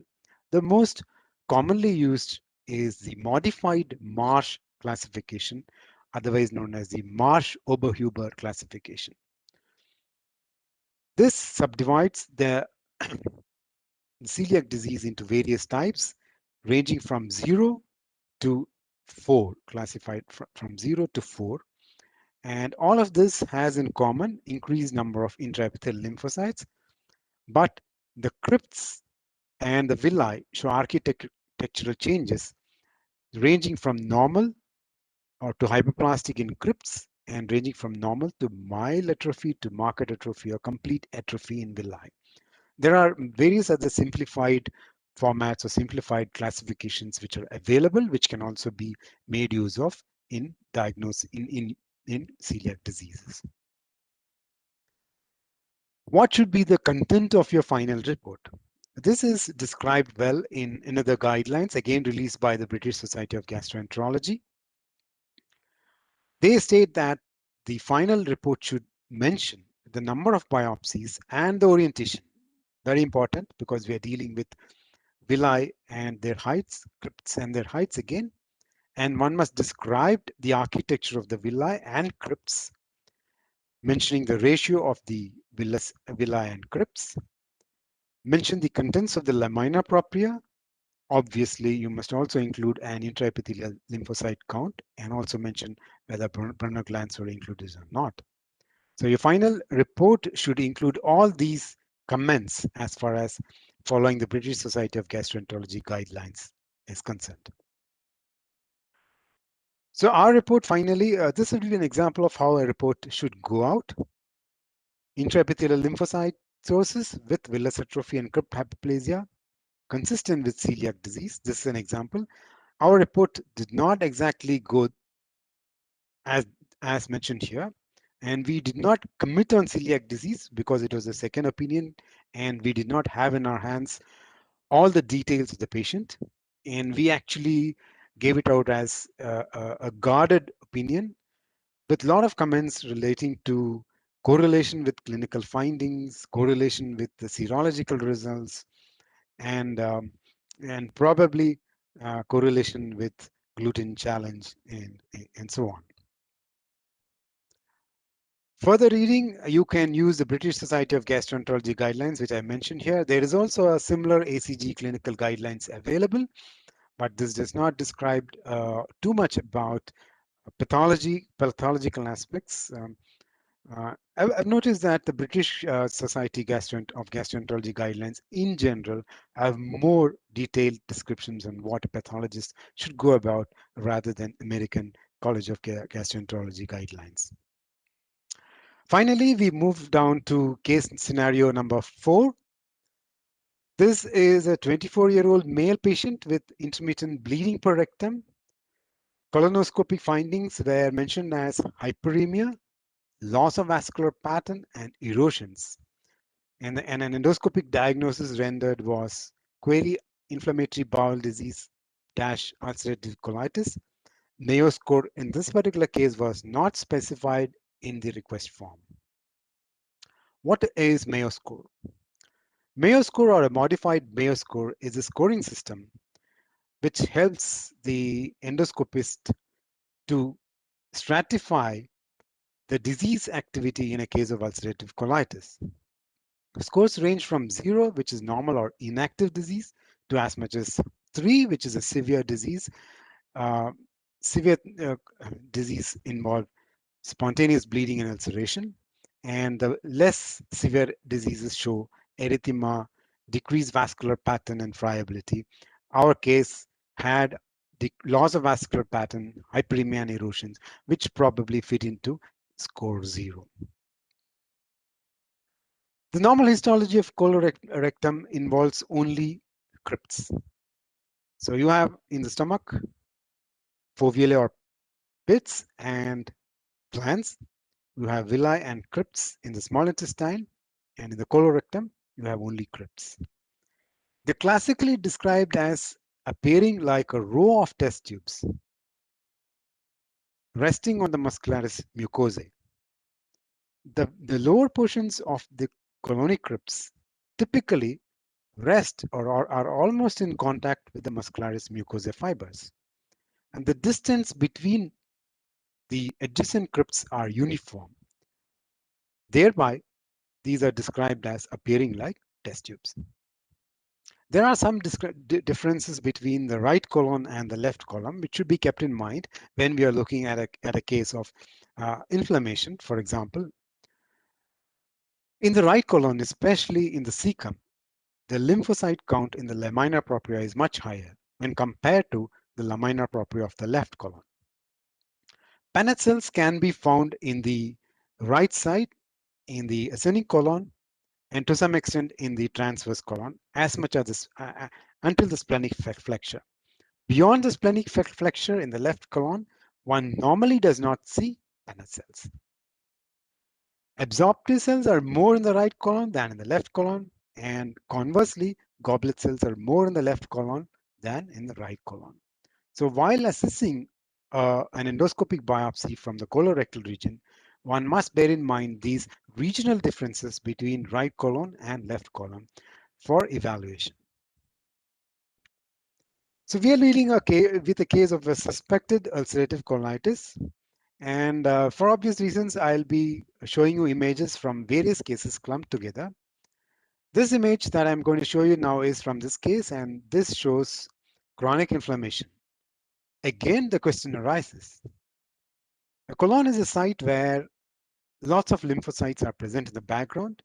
The most commonly used is the modified Marsh classification, otherwise known as the Marsh-Oberhuber classification. This subdivides the celiac disease into various types, ranging from 0 to 4, classified from 0 to 4. And all of this has in common increased number of intraepithelial lymphocytes, but the crypts and the villi show architectural changes ranging from normal or to hyperplastic in crypts and ranging from normal to mild atrophy to marked atrophy or complete atrophy in villi. There are various other simplified formats or simplified classifications which are available, which can also be made use of in diagnosis in celiac diseases. What should be the content of your final report? This is described well in another guidelines, again released by the British Society of Gastroenterology. They state that the final report should mention the number of biopsies and the orientation. Very important because we are dealing with villi and their heights, crypts and their heights again. And one must describe the architecture of the villi and crypts, mentioning the ratio of the villi and crypts, mention the contents of the lamina propria. Obviously, you must also include an intraepithelial lymphocyte count and also mention whether Brunner glands were included or not. So your final report should include all these comments as far as following the British Society of Gastroenterology guidelines is concerned. So our report finally, this will be an example of how a report should go out. Intraepithelial lymphocyte sources with villus atrophy and crypt hyperplasia consistent with celiac disease. This is an example. Our report did not exactly go as mentioned here, and we did not commit on celiac disease because it was a second opinion and we did not have in our hands all the details of the patient, and we actually gave it out as a guarded opinion with a lot of comments relating to correlation with clinical findings, correlation with the serological results, and probably correlation with gluten challenge and so on. Further reading, you can use the British Society of Gastroenterology guidelines, which I mentioned here. There is also a similar ACG clinical guidelines available, but this does not describe too much about pathological aspects. I've noticed that the British Society of Gastroenterology guidelines in general have more detailed descriptions on what a pathologist should go about rather than American College of Gastroenterology guidelines. Finally, we move down to case scenario number 4. This is a 24-year-old male patient with intermittent bleeding per rectum. Colonoscopic findings were mentioned as hyperemia, loss of vascular pattern, and erosions. And an endoscopic diagnosis rendered was query inflammatory bowel disease - ulcerative colitis. MAYO score in this particular case was not specified in the request form. What is MAYO score? MAYO score, or a modified MAYO score, is a scoring system which helps the endoscopist to stratify the disease activity in a case of ulcerative colitis. Scores range from 0, which is normal or inactive disease, to as much as 3, which is a severe disease. Severe disease involves spontaneous bleeding and ulceration, and the less severe diseases show erythema, decreased vascular pattern, and friability. Our case had the loss of vascular pattern, hyperemia, and erosions, which probably fit into score 0. The normal histology of colorectum involves only crypts. So you have in the stomach foveolae or pits and glands. You have villi and crypts in the small intestine, and in the colorectum, you have only crypts. They're classically described as appearing like a row of test tubes resting on the muscularis mucosae. The lower portions of the colonic crypts typically rest or are almost in contact with the muscularis mucosae fibers. And the distance between the adjacent crypts are uniform. Thereby, these are described as appearing like test tubes. There are some differences between the right colon and the left colon, which should be kept in mind when we are looking at a case of inflammation. For example, in the right colon, especially in the cecum, the lymphocyte count in the lamina propria is much higher when compared to the lamina propria of the left colon. Paneth cells can be found in the right side, in the ascending colon, and to some extent in the transverse colon, as much as this, until the splenic flexure. Beyond the splenic flexure in the left colon, one normally does not see Paneth cells. Absorptive cells are more in the right colon than in the left colon, and conversely, goblet cells are more in the left colon than in the right colon. So while assessing an endoscopic biopsy from the colorectal region, one must bear in mind these regional differences between right colon and left colon for evaluation. So we are dealing with a case of a suspected ulcerative colitis. And for obvious reasons, I'll be showing you images from various cases clumped together. This image that I'm going to show you now is from this case, and this shows chronic inflammation. Again, the question arises. The colon is a site where lots of lymphocytes are present in the background.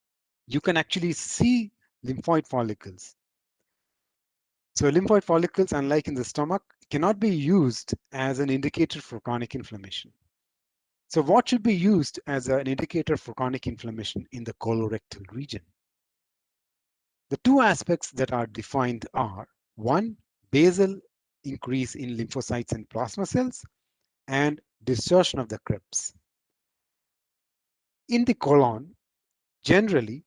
You can actually see lymphoid follicles. So lymphoid follicles, unlike in the stomach, cannot be used as an indicator for chronic inflammation. So what should be used as an indicator for chronic inflammation in the colorectal region? The two aspects that are defined are, one, basal increase in lymphocytes and plasma cells, and distortion of the crypts. In the colon, generally,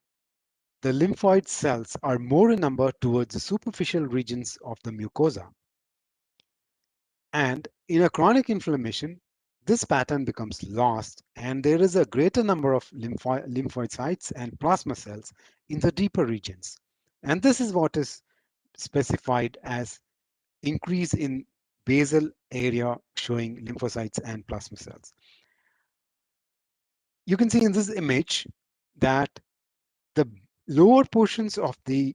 the lymphoid cells are more in number towards the superficial regions of the mucosa. And in a chronic inflammation, this pattern becomes lost, and there is a greater number of lymphocytes and plasma cells in the deeper regions. And this is what is specified as increase in basal area showing lymphocytes and plasma cells. You can see in this image that the lower portions of the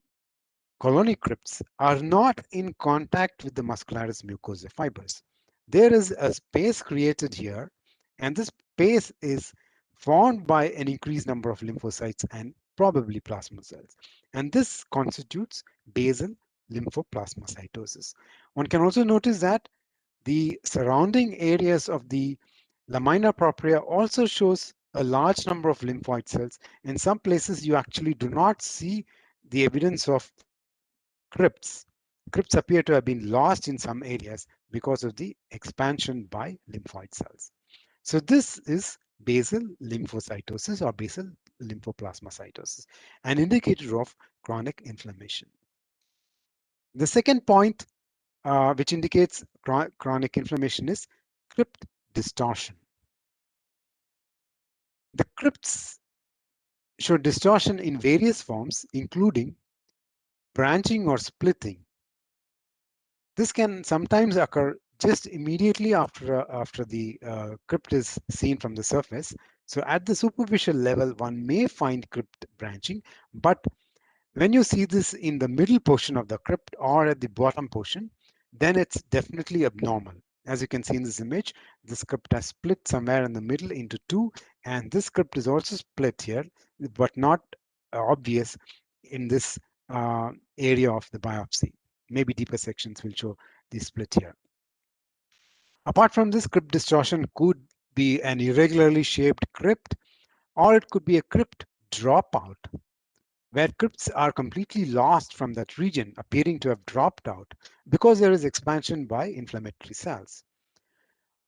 colonic crypts are not in contact with the muscularis mucosae fibers. There is a space created here, and this space is formed by an increased number of lymphocytes and probably plasma cells. And this constitutes basal lymphoplasmacytosis. One can also notice that the surrounding areas of the lamina propria also shows a large number of lymphoid cells. In some places, you actually do not see the evidence of crypts. Crypts appear to have been lost in some areas because of the expansion by lymphoid cells. So this is basal lymphocytosis or basal lymphoplasmacytosis, an indicator of chronic inflammation. The second point, which indicates chronic inflammation, is crypt distortion. The crypts show distortion in various forms, including branching or splitting. This can sometimes occur just immediately after the crypt is seen from the surface. So at the superficial level, one may find crypt branching, but when you see this in the middle portion of the crypt or at the bottom portion, then it's definitely abnormal. As you can see in this image, this crypt has split somewhere in the middle into two, and this crypt is also split here, but not obvious in this area of the biopsy. Maybe deeper sections will show the split here. Apart from this, crypt distortion could be an irregularly shaped crypt, or it could be a crypt dropout, where crypts are completely lost from that region, appearing to have dropped out because there is expansion by inflammatory cells.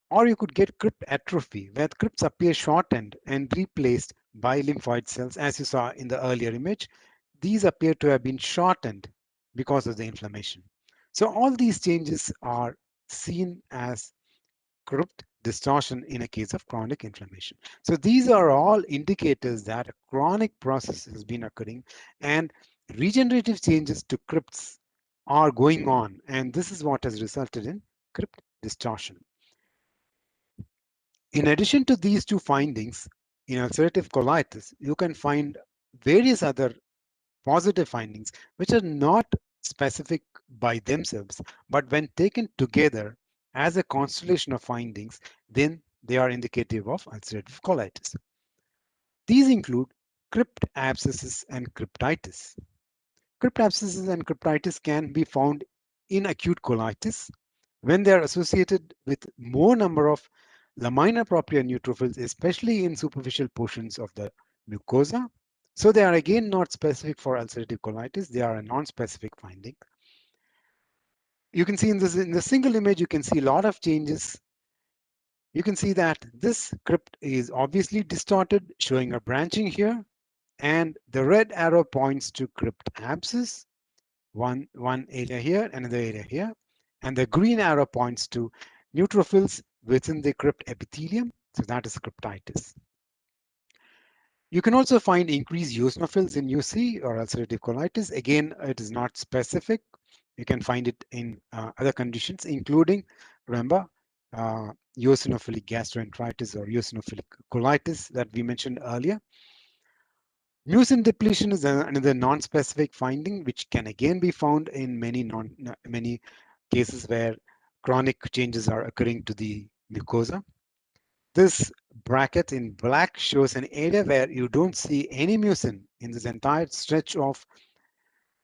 Or you could get crypt atrophy, where crypts appear shortened and replaced by lymphoid cells, as you saw in the earlier image. These appear to have been shortened because of the inflammation. So all these changes are seen as crypt distortion in a case of chronic inflammation. So these are all indicators that a chronic process has been occurring and regenerative changes to crypts are going on. And this is what has resulted in crypt distortion. In addition to these two findings, in ulcerative colitis, you can find various other positive findings which are not specific by themselves, but when taken together as a constellation of findings, then they are indicative of ulcerative colitis. These include crypt abscesses and cryptitis. Crypt abscesses and cryptitis can be found in acute colitis when they are associated with more number of lamina propria neutrophils, especially in superficial portions of the mucosa. So they are again not specific for ulcerative colitis. They are a non-specific finding. You can see in the single image, you can see a lot of changes. You can see that this crypt is obviously distorted, showing a branching here, and the red arrow points to crypt abscess, one area here, another area here, and the green arrow points to neutrophils within the crypt epithelium. So that is cryptitis. You can also find increased eosinophils in UC or ulcerative colitis. Again, it is not specific. You can find it in other conditions, including, remember, eosinophilic gastroenteritis or eosinophilic colitis that we mentioned earlier. Mucin depletion is another non-specific finding, which can again be found in many cases where chronic changes are occurring to the mucosa. This bracket in black shows an area where you don't see any mucin in this entire stretch of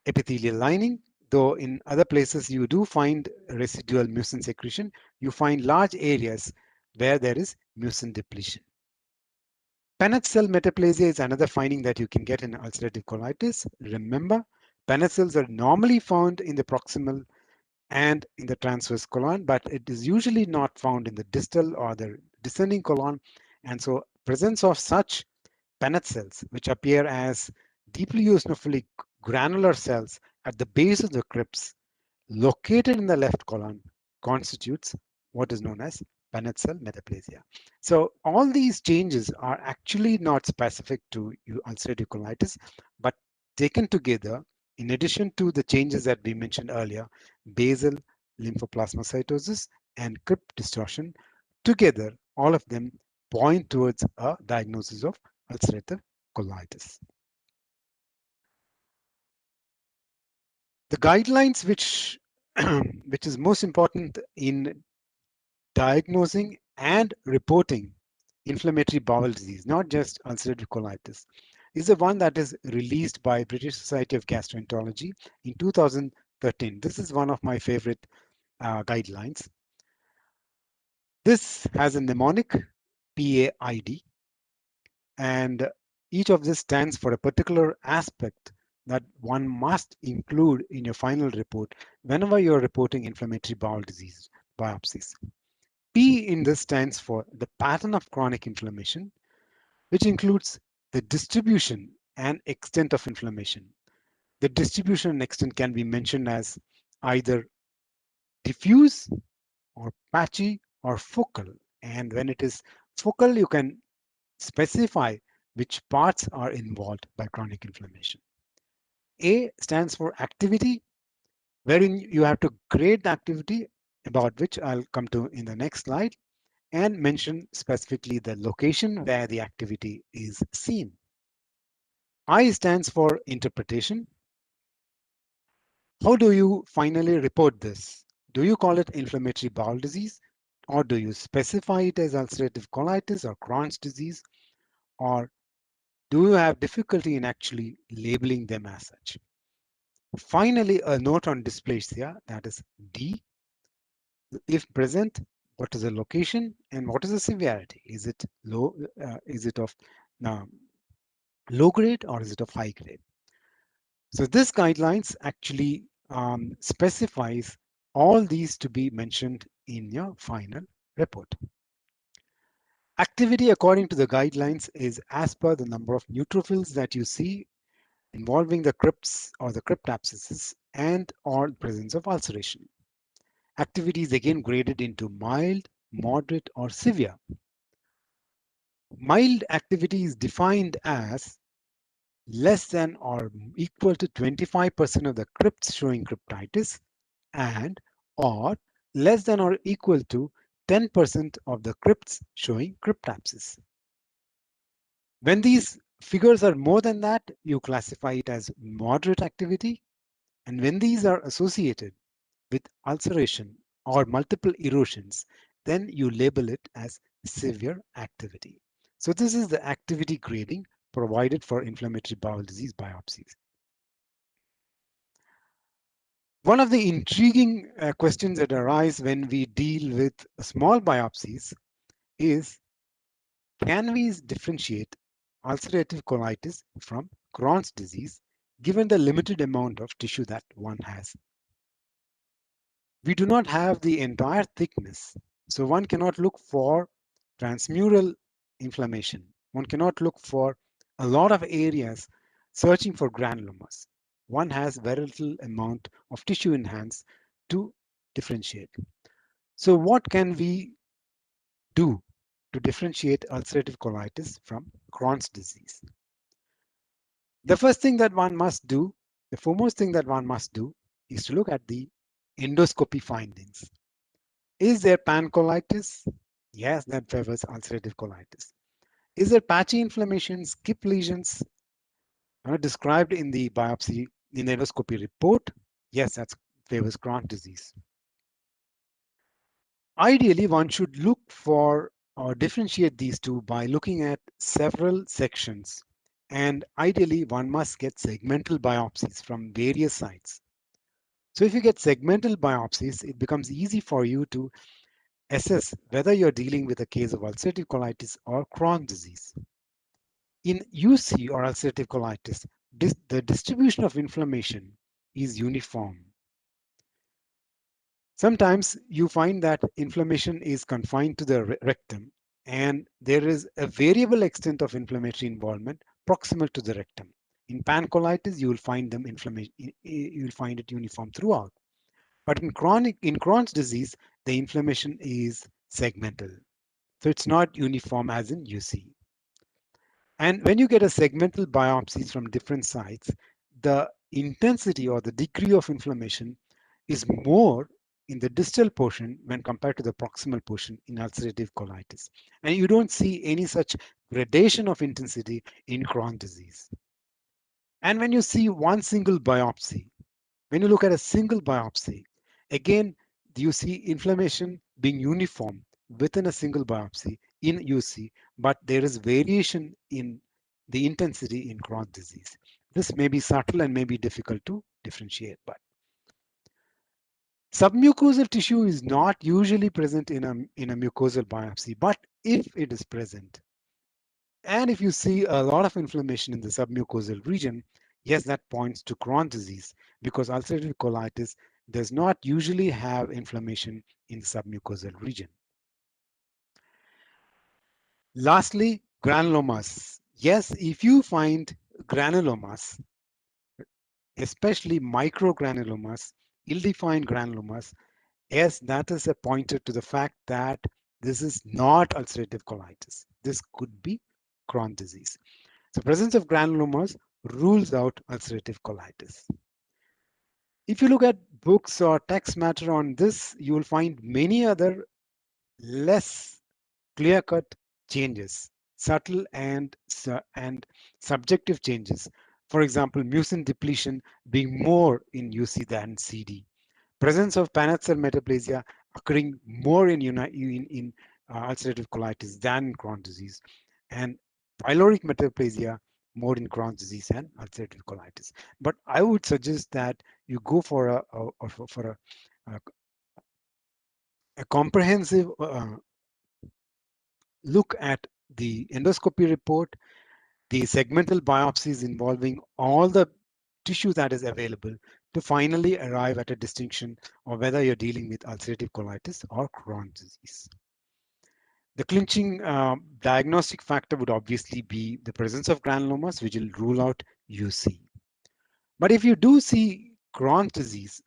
epithelial lining, though in other places you do find residual mucin secretion. You find large areas where there is mucin depletion. Pennant cell metaplasia is another finding that you can get in ulcerative colitis. Remember, Pennant cells are normally found in the proximal and in the transverse colon, but it is usually not found in the distal or the descending colon. And so presence of such Pennant cells, which appear as deeply eosinophilic granular cells at the base of the crypts located in the left colon, constitutes what is known as Pennant cell metaplasia. So all these changes are actually not specific to ulcerative colitis, but taken together, in addition to the changes that we mentioned earlier, basal lymphoplasmacytosis and crypt distortion, together, all of them point towards a diagnosis of ulcerative colitis. The guidelines which is most important in diagnosing and reporting inflammatory bowel disease, not just ulcerative colitis, is the one that is released by British Society of Gastroenterology in 2013. This is one of my favorite guidelines. This has a mnemonic PAID, and each of this stands for a particular aspect that one must include in your final report whenever you're reporting inflammatory bowel disease biopsies. P in this stands for the pattern of chronic inflammation, which includes the distribution and extent of inflammation. The distribution and extent can be mentioned as either diffuse or patchy or focal. And when it is focal, you can specify which parts are involved by chronic inflammation. A stands for activity, wherein you have to grade the activity, about which I'll come to in the next slide, and mention specifically the location where the activity is seen. I stands for interpretation. How do you finally report this? Do you call it inflammatory bowel disease, or do you specify it as ulcerative colitis or Crohn's disease, or do you have difficulty in actually labeling them as such? Finally, a note on dysplasia, that is D. If present, what is the location, and what is the severity? Is it low? Is it of um, low grade or is it of high grade? So this guidelines actually specifies all these to be mentioned in your final report. Activity according to the guidelines is as per the number of neutrophils that you see involving the crypts or the crypt abscesses and or presence of ulceration. Activity is again graded into mild, moderate, or severe. Mild activity is defined as less than or equal to 25% of the crypts showing cryptitis and or less than or equal to 10% of the crypts showing cryptapsis. When these figures are more than that, you classify it as moderate activity. And when these are associated with ulceration or multiple erosions, then you label it as severe activity. So this is the activity grading provided for inflammatory bowel disease biopsies. One of the intriguing questions that arise when we deal with small biopsies is, can we differentiate ulcerative colitis from Crohn's disease given the limited amount of tissue that one has? We do not have the entire thickness, so one cannot look for transmural inflammation. One cannot look for a lot of areas searching for granulomas. One has very little amount of tissue in hands to differentiate. So what can we do to differentiate ulcerative colitis from Crohn's disease? The first thing that one must do, the foremost thing that one must do, is to look at the endoscopy findings. Is there pancolitis? Yes, that favors ulcerative colitis. Is there patchy inflammation, skip lesions described in the biopsy, in the endoscopy report? Yes, that favors Crohn's disease. Ideally, one should look for or differentiate these two by looking at several sections. And ideally, one must get segmental biopsies from various sites. So if you get segmental biopsies, it becomes easy for you to assess whether you're dealing with a case of ulcerative colitis or Crohn's disease. In UC or ulcerative colitis, the distribution of inflammation is uniform. Sometimes you find that inflammation is confined to the rectum and there is a variable extent of inflammatory involvement proximal to the rectum. In pancolitis, you will find them inflammation, you will find it uniform throughout. But in Crohn's disease, the inflammation is segmental. So it's not uniform as in UC. And when you get a segmental biopsies from different sites, the intensity or the degree of inflammation is more in the distal portion when compared to the proximal portion in ulcerative colitis. And you don't see any such gradation of intensity in Crohn's disease. And when you see one single biopsy, when you look at a single biopsy, again, you see inflammation being uniform within a single biopsy in UC, but there is variation in the intensity in Crohn's disease. This may be subtle and may be difficult to differentiate, but submucosal tissue is not usually present in a mucosal biopsy, but if it is present, and if you see a lot of inflammation in the submucosal region, yes, that points to Crohn's disease because ulcerative colitis does not usually have inflammation in the submucosal region. Lastly, granulomas. Yes, if you find granulomas, especially microgranulomas, ill-defined granulomas, yes, that is a pointer to the fact that this is not ulcerative colitis. This could be Crohn's disease. So presence of granulomas rules out ulcerative colitis. If you look at books or text matter on this, you will find many other less clear-cut changes, subtle and subjective changes. For example, mucin depletion being more in UC than CD. Presence of panacea metaplasia occurring more in ulcerative colitis than in Crohn's disease, and pyloric metaplasia more in Crohn's disease and ulcerative colitis. But I would suggest that you go for a a comprehensive look at the endoscopy report, the segmental biopsies involving all the tissue that is available to finally arrive at a distinction of whether you're dealing with ulcerative colitis or Crohn's disease. The clinching diagnostic factor would obviously be the presence of granulomas, which will rule out UC. But if you do see Crohn's disease,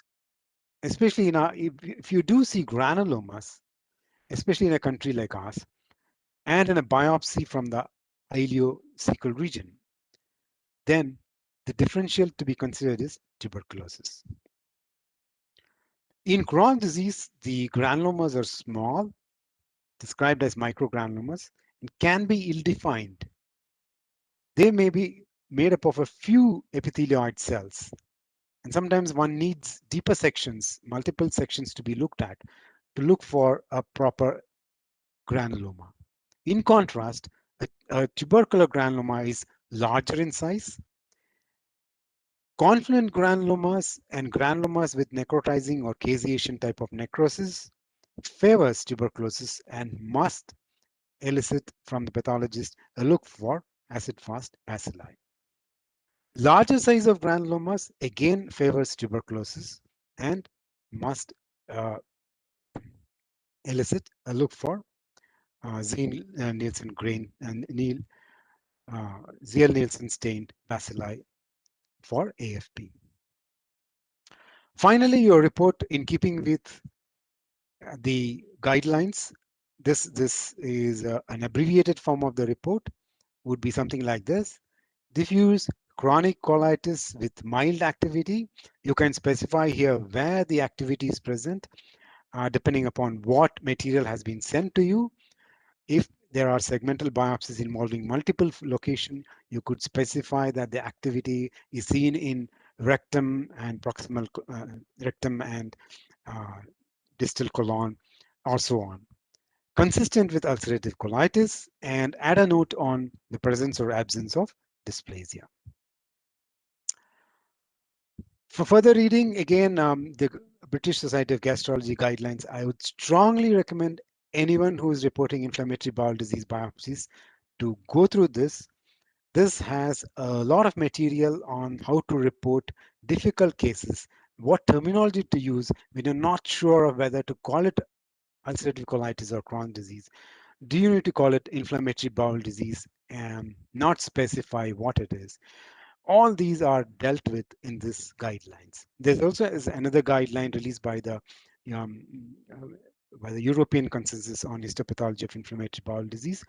especially if you do see granulomas, especially in a country like ours, and in a biopsy from the ileocecal region, then the differential to be considered is tuberculosis. In Crohn's disease, the granulomas are small, described as microgranulomas, and can be ill-defined. They may be made up of a few epithelioid cells, and sometimes one needs deeper sections, multiple sections to be looked at to look for a proper granuloma. In contrast, a tubercular granuloma is larger in size. Confluent granulomas and granulomas with necrotizing or caseation type of necrosis favors tuberculosis and must elicit from the pathologist a look for acid-fast bacilli. Larger size of granulomas again favors tuberculosis and must uh, elicit a look for Ziehl-Neelsen grain and Ziehl-Neelsen stained bacilli for AFP. Finally, your report, in keeping with the guidelines, this is an abbreviated form of the report, would be something like this. Diffuse chronic colitis with mild activity. You can specify here where the activity is present, depending upon what material has been sent to you. If there are segmental biopsies involving multiple locations, you could specify that the activity is seen in rectum and proximal rectum and distal colon, or so on. Consistent with ulcerative colitis, and add a note on the presence or absence of dysplasia. For further reading, again, the British Society of Gastrology guidelines, I would strongly recommend anyone who is reporting inflammatory bowel disease biopsies to go through this. This has a lot of material on how to report difficult cases, what terminology to use when you're not sure of whether to call it ulcerative colitis or Crohn's disease. Do you need to call it inflammatory bowel disease and not specify what it is? All these are dealt with in this guidelines. There's also another guideline released um, by the European Consensus on Histopathology of Inflammatory Bowel Disease.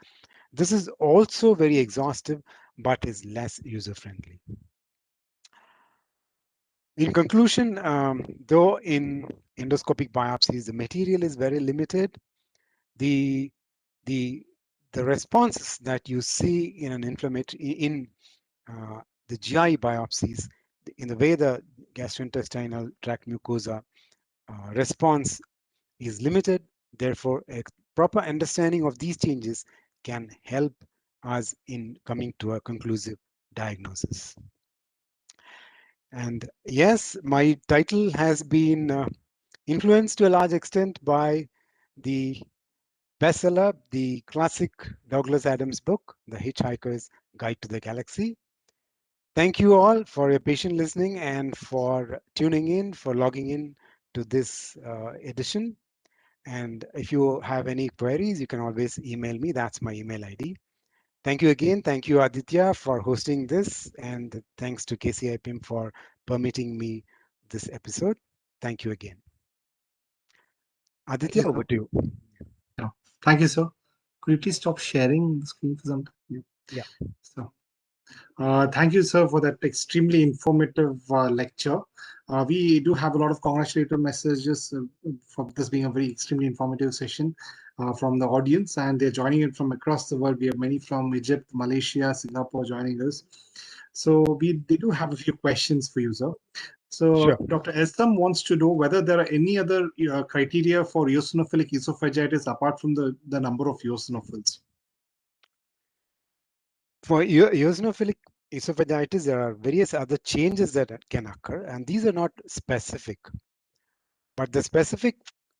This is also very exhaustive, but is less user-friendly. In conclusion, though in endoscopic biopsies, the material is very limited, the responses that you see in an inflammatory the GI biopsies, in the way the gastrointestinal tract mucosa response is limited. Therefore, a proper understanding of these changes can help us in coming to a conclusive diagnosis. And yes, my title has been influenced to a large extent by the bestseller, the classic Douglas Adams book, The Hitchhiker's Guide to the Galaxy. Thank you all for your patient listening and for tuning in, for logging in to this edition. And if you have any queries, you can always email me. That's my email ID. Thank you again. Thank you, Aditya, for hosting this. And thanks to KCIAPM for permitting me this episode. Thank you again. Aditya, over to you. Yeah. Thank you, sir. Could you please stop sharing the screen for some time? Yeah. So, thank you, sir, for that extremely informative lecture. We do have a lot of congratulatory messages for this being a very extremely informative session from the audience, and they're joining in from across the world. We have many from Egypt, Malaysia, Singapore joining us. So they do have a few questions for you, sir. So Sure. Dr. Esam wants to know whether there are any other criteria for eosinophilic esophagitis apart from the number of eosinophils. For eosinophilic esophagitis, there are various other changes that can occur, and these are not specific. But the specific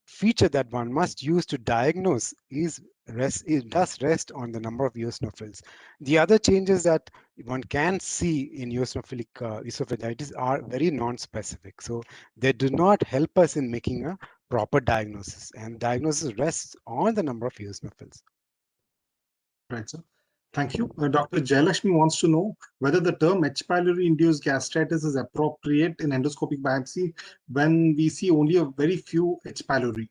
feature that one must use to diagnose is it does rest on the number of eosinophils. The other changes that one can see in eosinophilic esophagitis are very non-specific. So they do not help us in making a proper diagnosis, and diagnosis rests on the number of eosinophils. Right, sir. Thank you. Dr. Jayalakshmi wants to know whether the term H. pylori-induced gastritis is appropriate in endoscopic biopsy when we see only a very few H. pylori.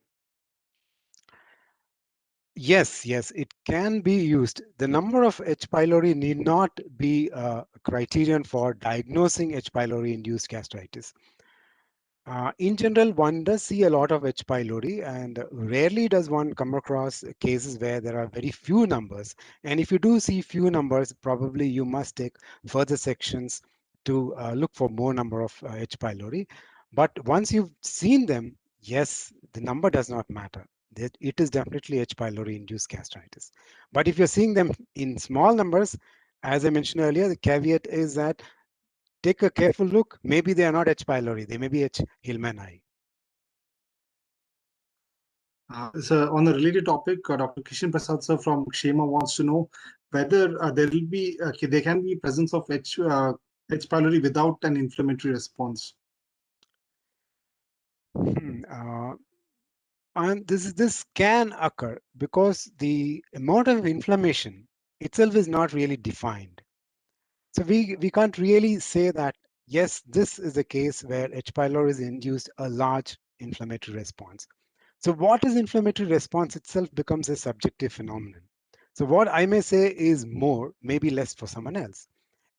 Yes, yes, it can be used. The number of H. pylori need not be a criterion for diagnosing H. pylori-induced gastritis. In general, one does see a lot of H. pylori, and rarely does one come across cases where there are very few numbers. And if you do see few numbers, probably you must take further sections to look for more number of H. pylori. But once you've seen them, yes, the number does not matter. It is definitely H. pylori induced gastritis. But if you're seeing them in small numbers, as I mentioned earlier, the caveat is that take a careful look. Maybe they are not H. pylori. They may be H. Hillmanni. So on a related topic, Dr. Kishan Prasad sir from Kshema wants to know whether there can be presence of H. pylori without an inflammatory response. And this can occur because the amount of inflammation itself is not really defined. So we can't really say that, yes, this is a case where H. pylori is induced a large inflammatory response. So what is inflammatory response itself becomes a subjective phenomenon. So what I may say is more, maybe less for someone else.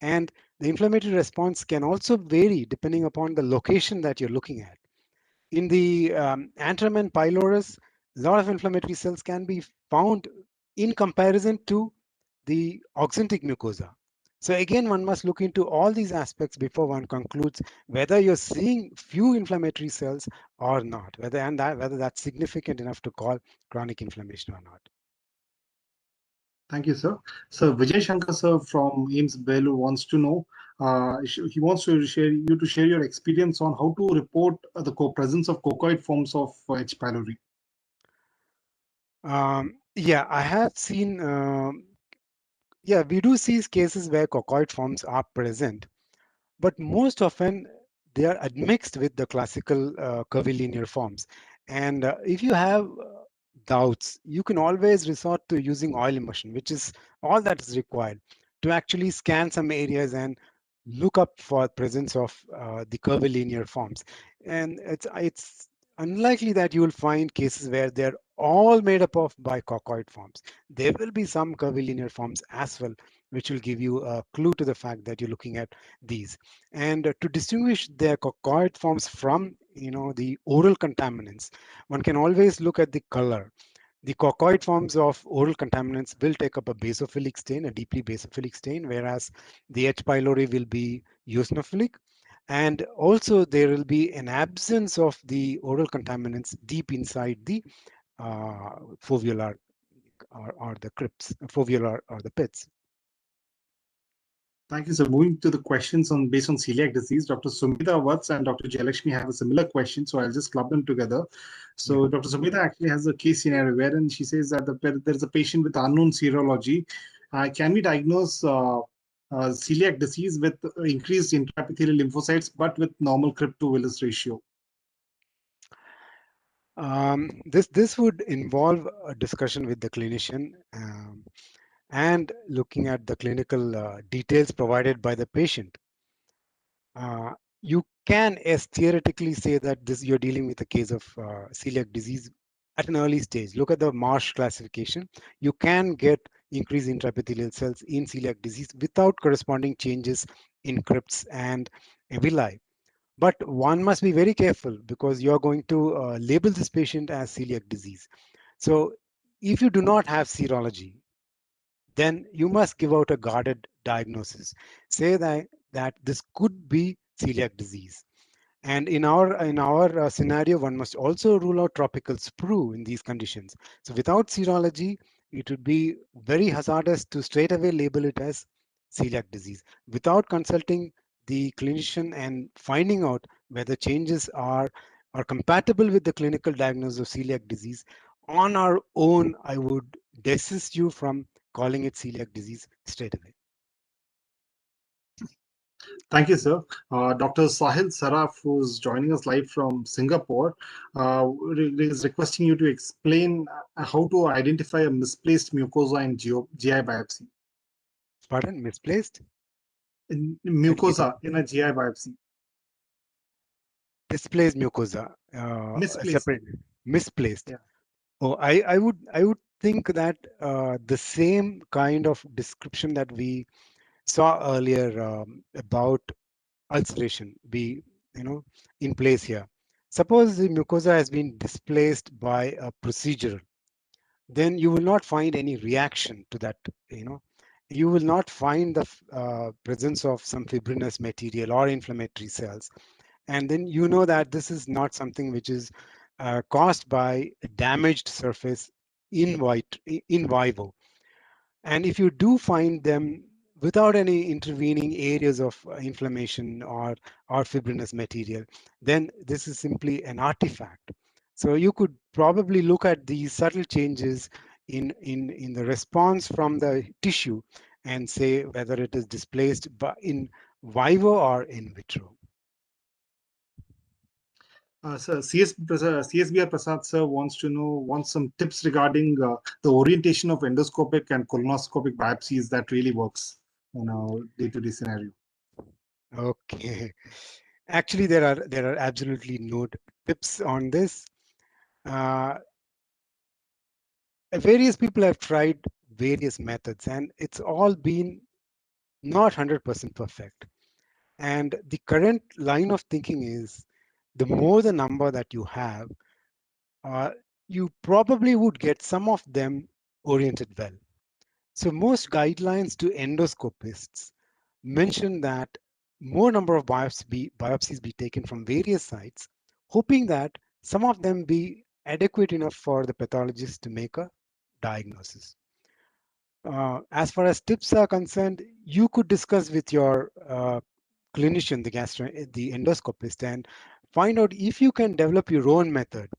And the inflammatory response can also vary depending upon the location that you're looking at. In the antrum and pylorus, a lot of inflammatory cells can be found in comparison to the oxyntic mucosa. So again, one must look into all these aspects before one concludes whether you're seeing few inflammatory cells or not, whether that's significant enough to call chronic inflammation or not. Thank you, sir. So Vijay Shankar sir from AIMS Belur wants to know, he wants to share your experience on how to report the presence of cocoid forms of H. pylori. Yeah, I have seen, yeah, we do see cases where cocoid forms are present, but most often they are admixed with the classical curvilinear forms. And if you have doubts, you can always resort to using oil immersion, which is all that is required to actually scan some areas and look up for presence of the curvilinear forms. And it's unlikely that you will find cases where they're all made up of bicocoid forms. There will be some curvilinear forms as well, which will give you a clue to the fact that you're looking at these. And to distinguish their cocoid forms from, the oral contaminants, one can always look at the color. The cocoid forms of oral contaminants will take up a basophilic stain, a deeply basophilic stain, whereas the H. pylori will be eosinophilic. And also there will be an absence of the oral contaminants deep inside the foveolar or the crypts, foveolar or the pits. Thank you, sir. Moving to the questions based on celiac disease, Dr. Sumita Vats and Dr. Jayalakshmi have a similar question, so I'll just club them together. So Dr. Sumita actually has a case scenario wherein she says that there's a patient with unknown serology. Can we diagnose celiac disease with increased intraepithelial lymphocytes, but with normal crypt to Willis ratio? This would involve a discussion with the clinician and looking at the clinical details provided by the patient. You can, as theoretically, say that you're dealing with a case of celiac disease at an early stage. Look at the Marsh classification. You can get increased intraepithelial cells in celiac disease without corresponding changes in crypts and villi. But one must be very careful because you're going to label this patient as celiac disease. So if you do not have serology, then you must give out a guarded diagnosis. Say that this could be celiac disease. And in our scenario, one must also rule out tropical sprue in these conditions. So without serology, it would be very hazardous to straight away label it as celiac disease without consulting the clinician and finding out whether changes are are compatible with the clinical diagnosis of celiac disease, on our own, I would desist you from calling it celiac disease straight away. Thank you, sir. Dr. Sahil Saraf, who's joining us live from Singapore, is requesting you to explain how to identify a misplaced mucosa in GI biopsy. Pardon, misplaced? Mucosa in a GI biopsy. Displaced mucosa, Misplaced. separate, misplaced. Yeah. Oh, I would think that the same kind of description that we saw earlier about ulceration be, in place here. Suppose the mucosa has been displaced by a procedure, then you will not find any reaction to that. You will not find the presence of some fibrinous material or inflammatory cells, and then you know that this is not something which is caused by a damaged surface in vivo. And if you do find them without any intervening areas of inflammation or fibrinous material, then this is simply an artifact. So you could probably look at these subtle changes in the response from the tissue and say whether it is displaced in vivo or in vitro. Sir, CSBR Prasad sir wants some tips regarding the orientation of endoscopic and colonoscopic biopsies that really works in our day-to-day scenario. Okay. Actually, there are absolutely no tips on this. Uh, Various people have tried various methods, and it's all been not 100% perfect. And the current line of thinking is the more the number that you have, uh, you probably would get some of them oriented well. So most guidelines to endoscopists mention that more number of biopsies be taken from various sites, hoping that some of them be adequate enough for the pathologist to make a diagnosis. As far as tips are concerned, you could discuss with your clinician, the endoscopist, and find out if you can develop your own method.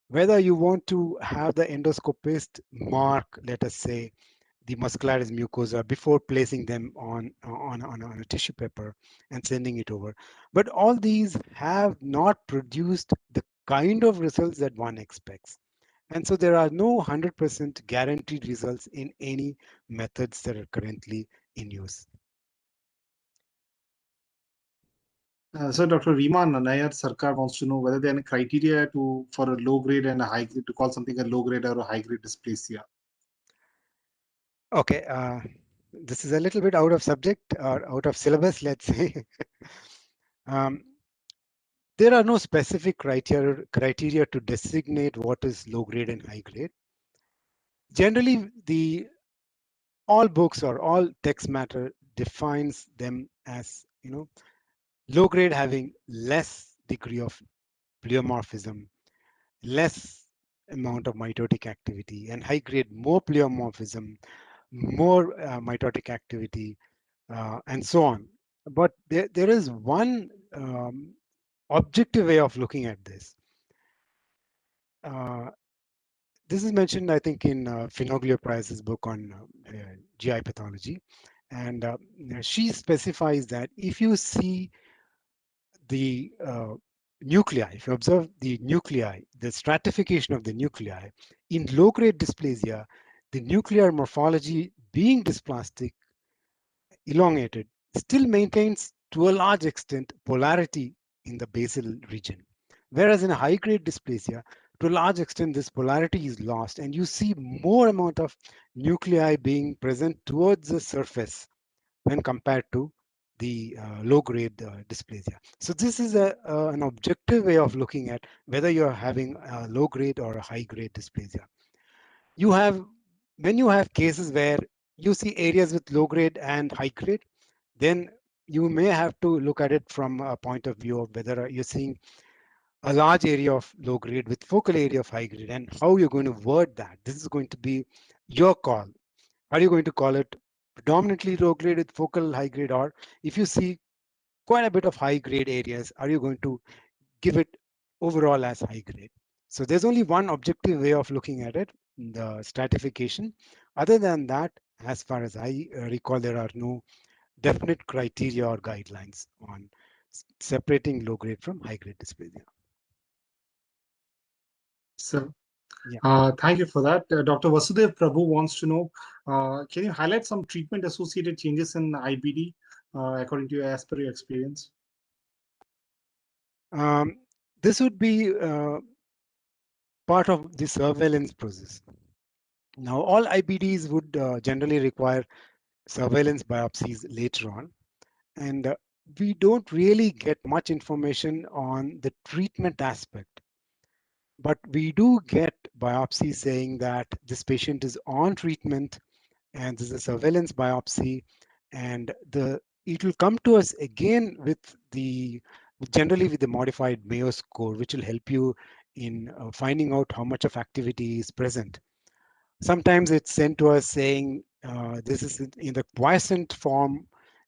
Whether you want to have the endoscopist mark, let us say, the muscularis mucosa before placing them on a tissue paper and sending it over. But all these have not produced the kind of results that one expects. And so there are no 100% guaranteed results in any methods that are currently in use. So Dr. Rima Nayar Sarkar wants to know whether there are any criteria for a low grade and a high grade to call something a low grade or a high grade dysplasia. Okay, this is a little bit out of subject or out of syllabus, let's say. um, there are no specific criteria to designate what is low grade and high grade. Generally, all books or all text matter defines them as low grade having less degree of pleomorphism, less amount of mitotic activity, and high grade more pleomorphism, more mitotic activity, and so on. But there is one objective way of looking at this. This is mentioned, I think, in Finoglio Price's book on GI pathology. And she specifies that if you see the nuclei, if you observe the nuclei, the stratification of the nuclei, in low-grade dysplasia, the nuclear morphology being dysplastic, elongated, still maintains to a large extent polarity in the basal region. Whereas in a high-grade dysplasia, to a large extent, this polarity is lost, and you see more amount of nuclei being present towards the surface when compared to the low-grade dysplasia. So this is an objective way of looking at whether you're having a low-grade or a high-grade dysplasia. When you have cases where you see areas with low-grade and high-grade, then you may have to look at it from a point of view of whether you're seeing a large area of low grade with focal area of high grade, and how you're going to word that. This is going to be your call. Are you going to call it predominantly low grade with focal high grade, or if you see quite a bit of high grade areas, are you going to give it overall as high grade. So there's only one objective way of looking at it, the stratification. Other than that, as far as I recall, there are no definite criteria or guidelines on separating low grade from high grade dysplasia. So, Yeah. thank you for that. Dr. Vasudev Prabhu wants to know, can you highlight some treatment-associated changes in IBD according to as per your experience? This would be part of the surveillance process. Now, all IBDs would generally require surveillance biopsies later on, and we don't really get much information on the treatment aspect. But we do get biopsies saying that this patient is on treatment and this is a surveillance biopsy, and it will come to us again with generally with the modified Mayo score, which will help you in finding out how much of activity is present. Sometimes it's sent to us saying this is in the quiescent form,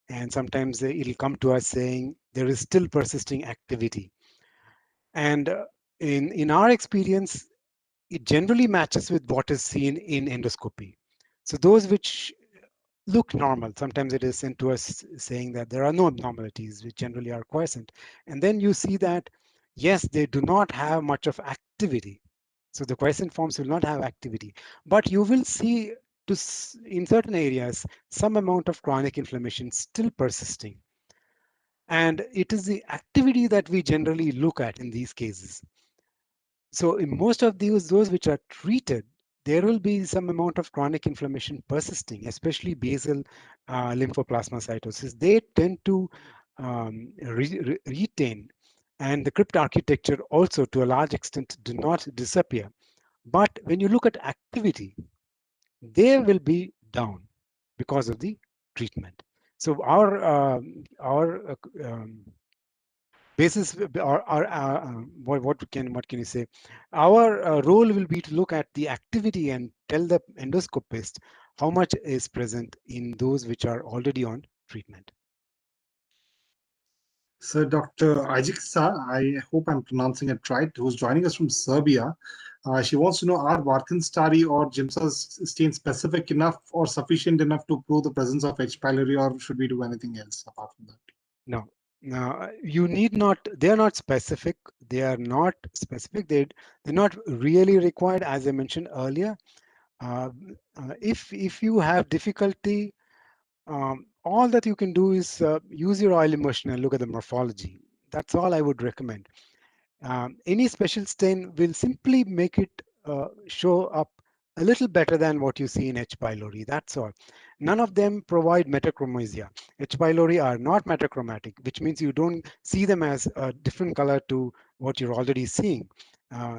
and sometimes it'll come to us saying there is still persisting activity. And in our experience, it generally matches with what is seen in endoscopy. So those which look normal, sometimes it is sent to us saying that there are no abnormalities, which generally are quiescent. And then you see that, yes, they do not have much of activity. So the quiescent forms will not have activity, but you will see in certain areas some amount of chronic inflammation still persisting. And it is the activity that we generally look at in these cases. So in most of those which are treated, there will be some amount of chronic inflammation persisting, especially basal lymphoplasmacytosis. They tend to retain, and the crypt architecture also to a large extent do not disappear. But when you look at activity, they will be down because of the treatment. So our basis what can you say, our role will be to look at the activity and tell the endoscopist how much is present in those which are already on treatment. So Dr. Ajiksa, I hope I'm pronouncing it right, who's joining us from Serbia. She wants to know, are Warthinstari or Giemsa stains specific enough or sufficient enough to prove the presence of H. pylori, or should we do anything else apart from that? No, no, you need not, they are not specific. They are not specific. They're not really required, as I mentioned earlier. If you have difficulty, all that you can do is use your oil immersion and look at the morphology. That's all I would recommend. Any special stain will simply make it show up a little better than what you see in H. pylori. That's all. None of them provide metachromasia. H. pylori are not metachromatic, which means you don't see them as a different color to what you're already seeing.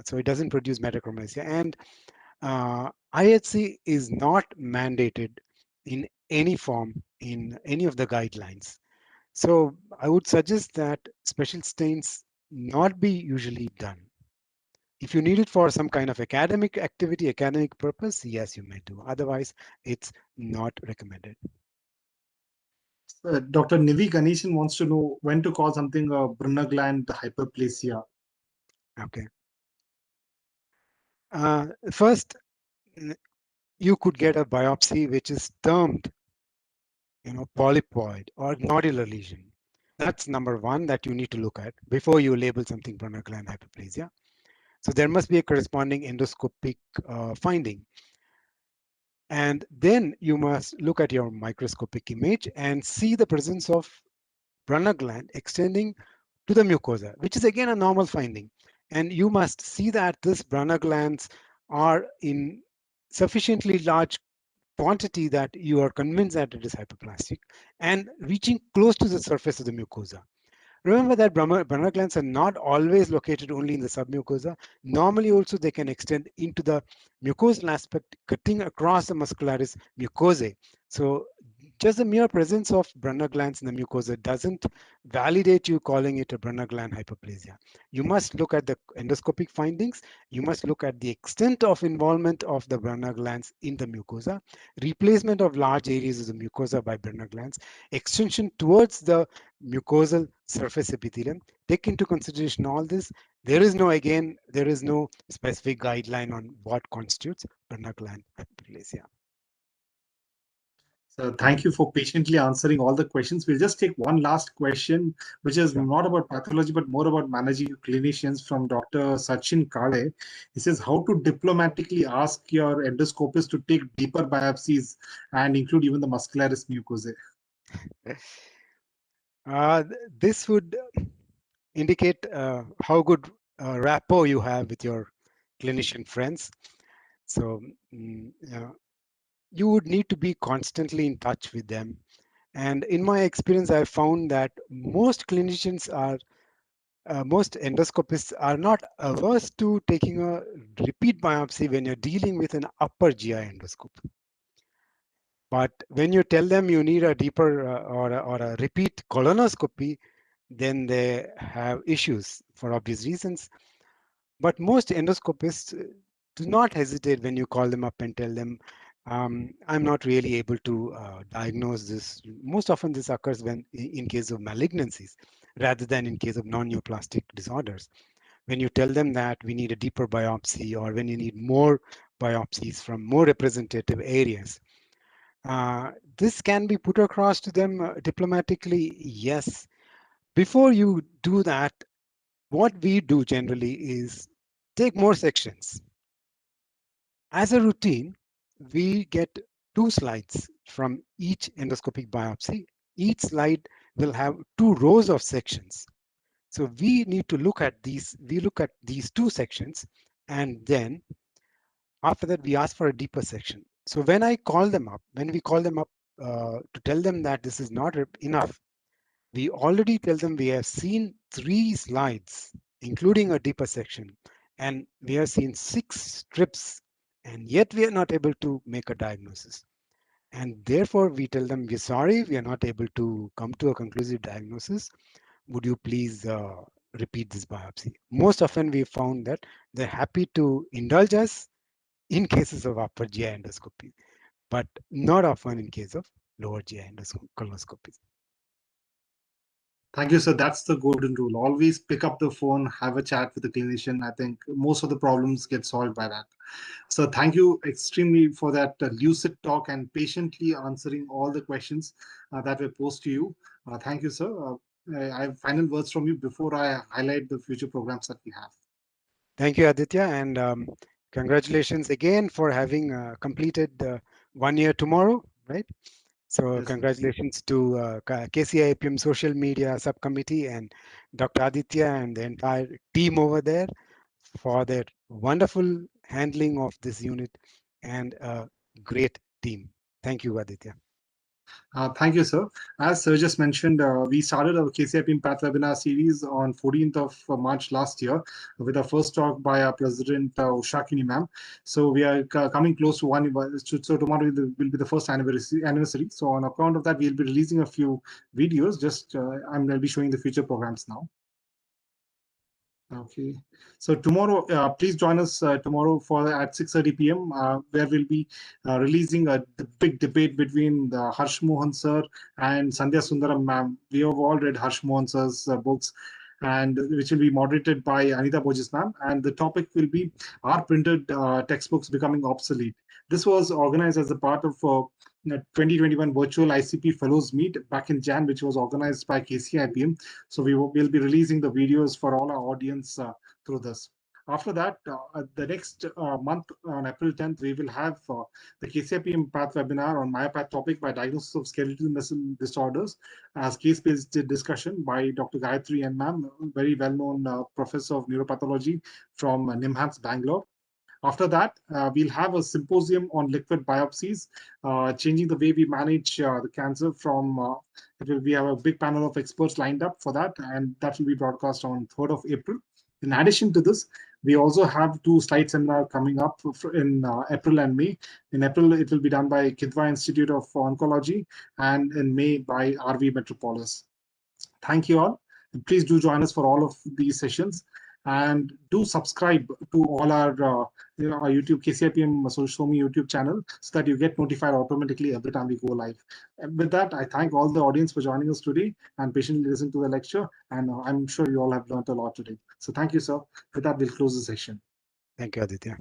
So it doesn't produce metachromasia. And IHC is not mandated in any form in any of the guidelines. So I would suggest that special stains not be usually done. If you need it for some kind of academic activity, academic purpose, yes, you may do. Otherwise, it's not recommended. Dr. Nivi Ganeshan wants to know when to call something a Brunner gland hyperplasia. Okay. First, you could get a biopsy which is termed, polypoid or nodular lesion. That's number one that you need to look at before you label something Brunner gland hyperplasia. So there must be a corresponding endoscopic finding. And then you must look at your microscopic image and see the presence of Brunner gland extending to the mucosa, which is again a normal finding. And you must see that this Brunner glands are in sufficiently large quantity that you are convinced that it is hyperplastic and reaching close to the surface of the mucosa. Remember that Brunner glands are not always located only in the submucosa. Normally also they can extend into the mucosal aspect, cutting across the muscularis mucosae. So just the mere presence of Brunner glands in the mucosa doesn't validate you calling it a Brunner gland hyperplasia. You must look at the endoscopic findings. You must look at the extent of involvement of the Brunner glands in the mucosa, replacement of large areas of the mucosa by Brunner glands, extension towards the mucosal surface epithelium. Take into consideration all this. There is no, again, there is no specific guideline on what constitutes ulnar gland hyperplasia. So thank you for patiently answering all the questions. We'll just take one last question, which is Sure. not about pathology, but more about managing clinicians, from Dr. Sachin Kale. He says, how to diplomatically ask your endoscopist to take deeper biopsies and include even the muscularis mucosae. This would indicate how good rapport you have with your clinician friends. So you would need to be constantly in touch with them. And in my experience, I found that most clinicians are, most endoscopists are not averse to taking a repeat biopsy when you're dealing with an upper GI endoscope. But when you tell them you need a deeper or a repeat colonoscopy, then they have issues for obvious reasons. But most endoscopists do not hesitate when you call them up and tell them, I'm not really able to diagnose this. Most often this occurs when in case of malignancies rather than in case of non-neoplastic disorders. When you tell them that we need a deeper biopsy or when you need more biopsies from more representative areas, this can be put across to them diplomatically, yes. Before you do that, what we do generally is take more sections. As a routine, we get 2 slides from each endoscopic biopsy. Each slide will have 2 rows of sections. So we need to look at these, we look at these 2 sections, and then after that, we ask for a deeper section. So when I call them up, when we call them up to tell them that this is not enough, we already tell them we have seen 3 slides, including a deeper section, and we have seen 6 strips, and yet we are not able to make a diagnosis. And therefore, we tell them, we're sorry, we are not able to come to a conclusive diagnosis. Would you please repeat this biopsy? Most often, we found that they're happy to indulge us in cases of upper GI endoscopy, but not often in case of lower GI colonoscopies. Thank you, sir. That's the golden rule. Always pick up the phone, have a chat with the clinician. I think most of the problems get solved by that. So thank you extremely for that lucid talk and patiently answering all the questions that were posed to you. Thank you, sir. I have final words from you before I highlight the future programs that we have. Thank you, Aditya, and congratulations again for having completed 1 year tomorrow, right? So Yes, sir. congratulations to KCIAPM social media subcommittee and Dr. Aditya and the entire team over there for their wonderful handling of this unit and a great team. Thank you, Aditya. Thank you, sir. As sir just mentioned, we started our KCIAPM Path webinar series on 14th of March last year with our first talk by our president, Ushakini ma'am. So we are coming close to one. So tomorrow will be the first anniversary. So on account of that, we'll be releasing a few videos. Just I'm going to be showing the future programs now. Okay, so tomorrow, please join us tomorrow for at 6:30 p.m. Where we'll be releasing the big debate between the Harsh Mohan sir and Sandhya Sundaram ma'am. We have all read Harsh Mohan sir's books, and which will be moderated by Anita Bojis ma'am. And the topic will be, are printed textbooks becoming obsolete? This was organized as a part of 2021 virtual ICP Fellows Meet back in Jan, which was organized by KCIAPM. So we'll be releasing the videos for all our audience through this. After that, the next month on April 10th, we will have the KCIAPM Path webinar on MyoPath topic by diagnosis of skeletal muscle disorders as case-based discussion by Dr. Gayatri and ma'am, very well-known professor of neuropathology from NIMHANS, Bangalore. After that, we'll have a symposium on liquid biopsies, changing the way we manage the cancer from, we have a big panel of experts lined up for that, and that will be broadcast on 3rd of April. In addition to this, we also have 2 slide seminars coming up in April and May. In April, it will be done by Kidwa Institute of Oncology, and in May by RV Metropolis. Thank you all. And please do join us for all of these sessions. and do subscribe to all our our YouTube KCIAPM Show Me YouTube channel so that you get notified automatically every time we go live. And with that, I thank all the audience for joining us today and patiently listening to the lecture. And I'm sure you all have learned a lot today. So thank you, sir. With that, we'll close the session. Thank you, Aditya.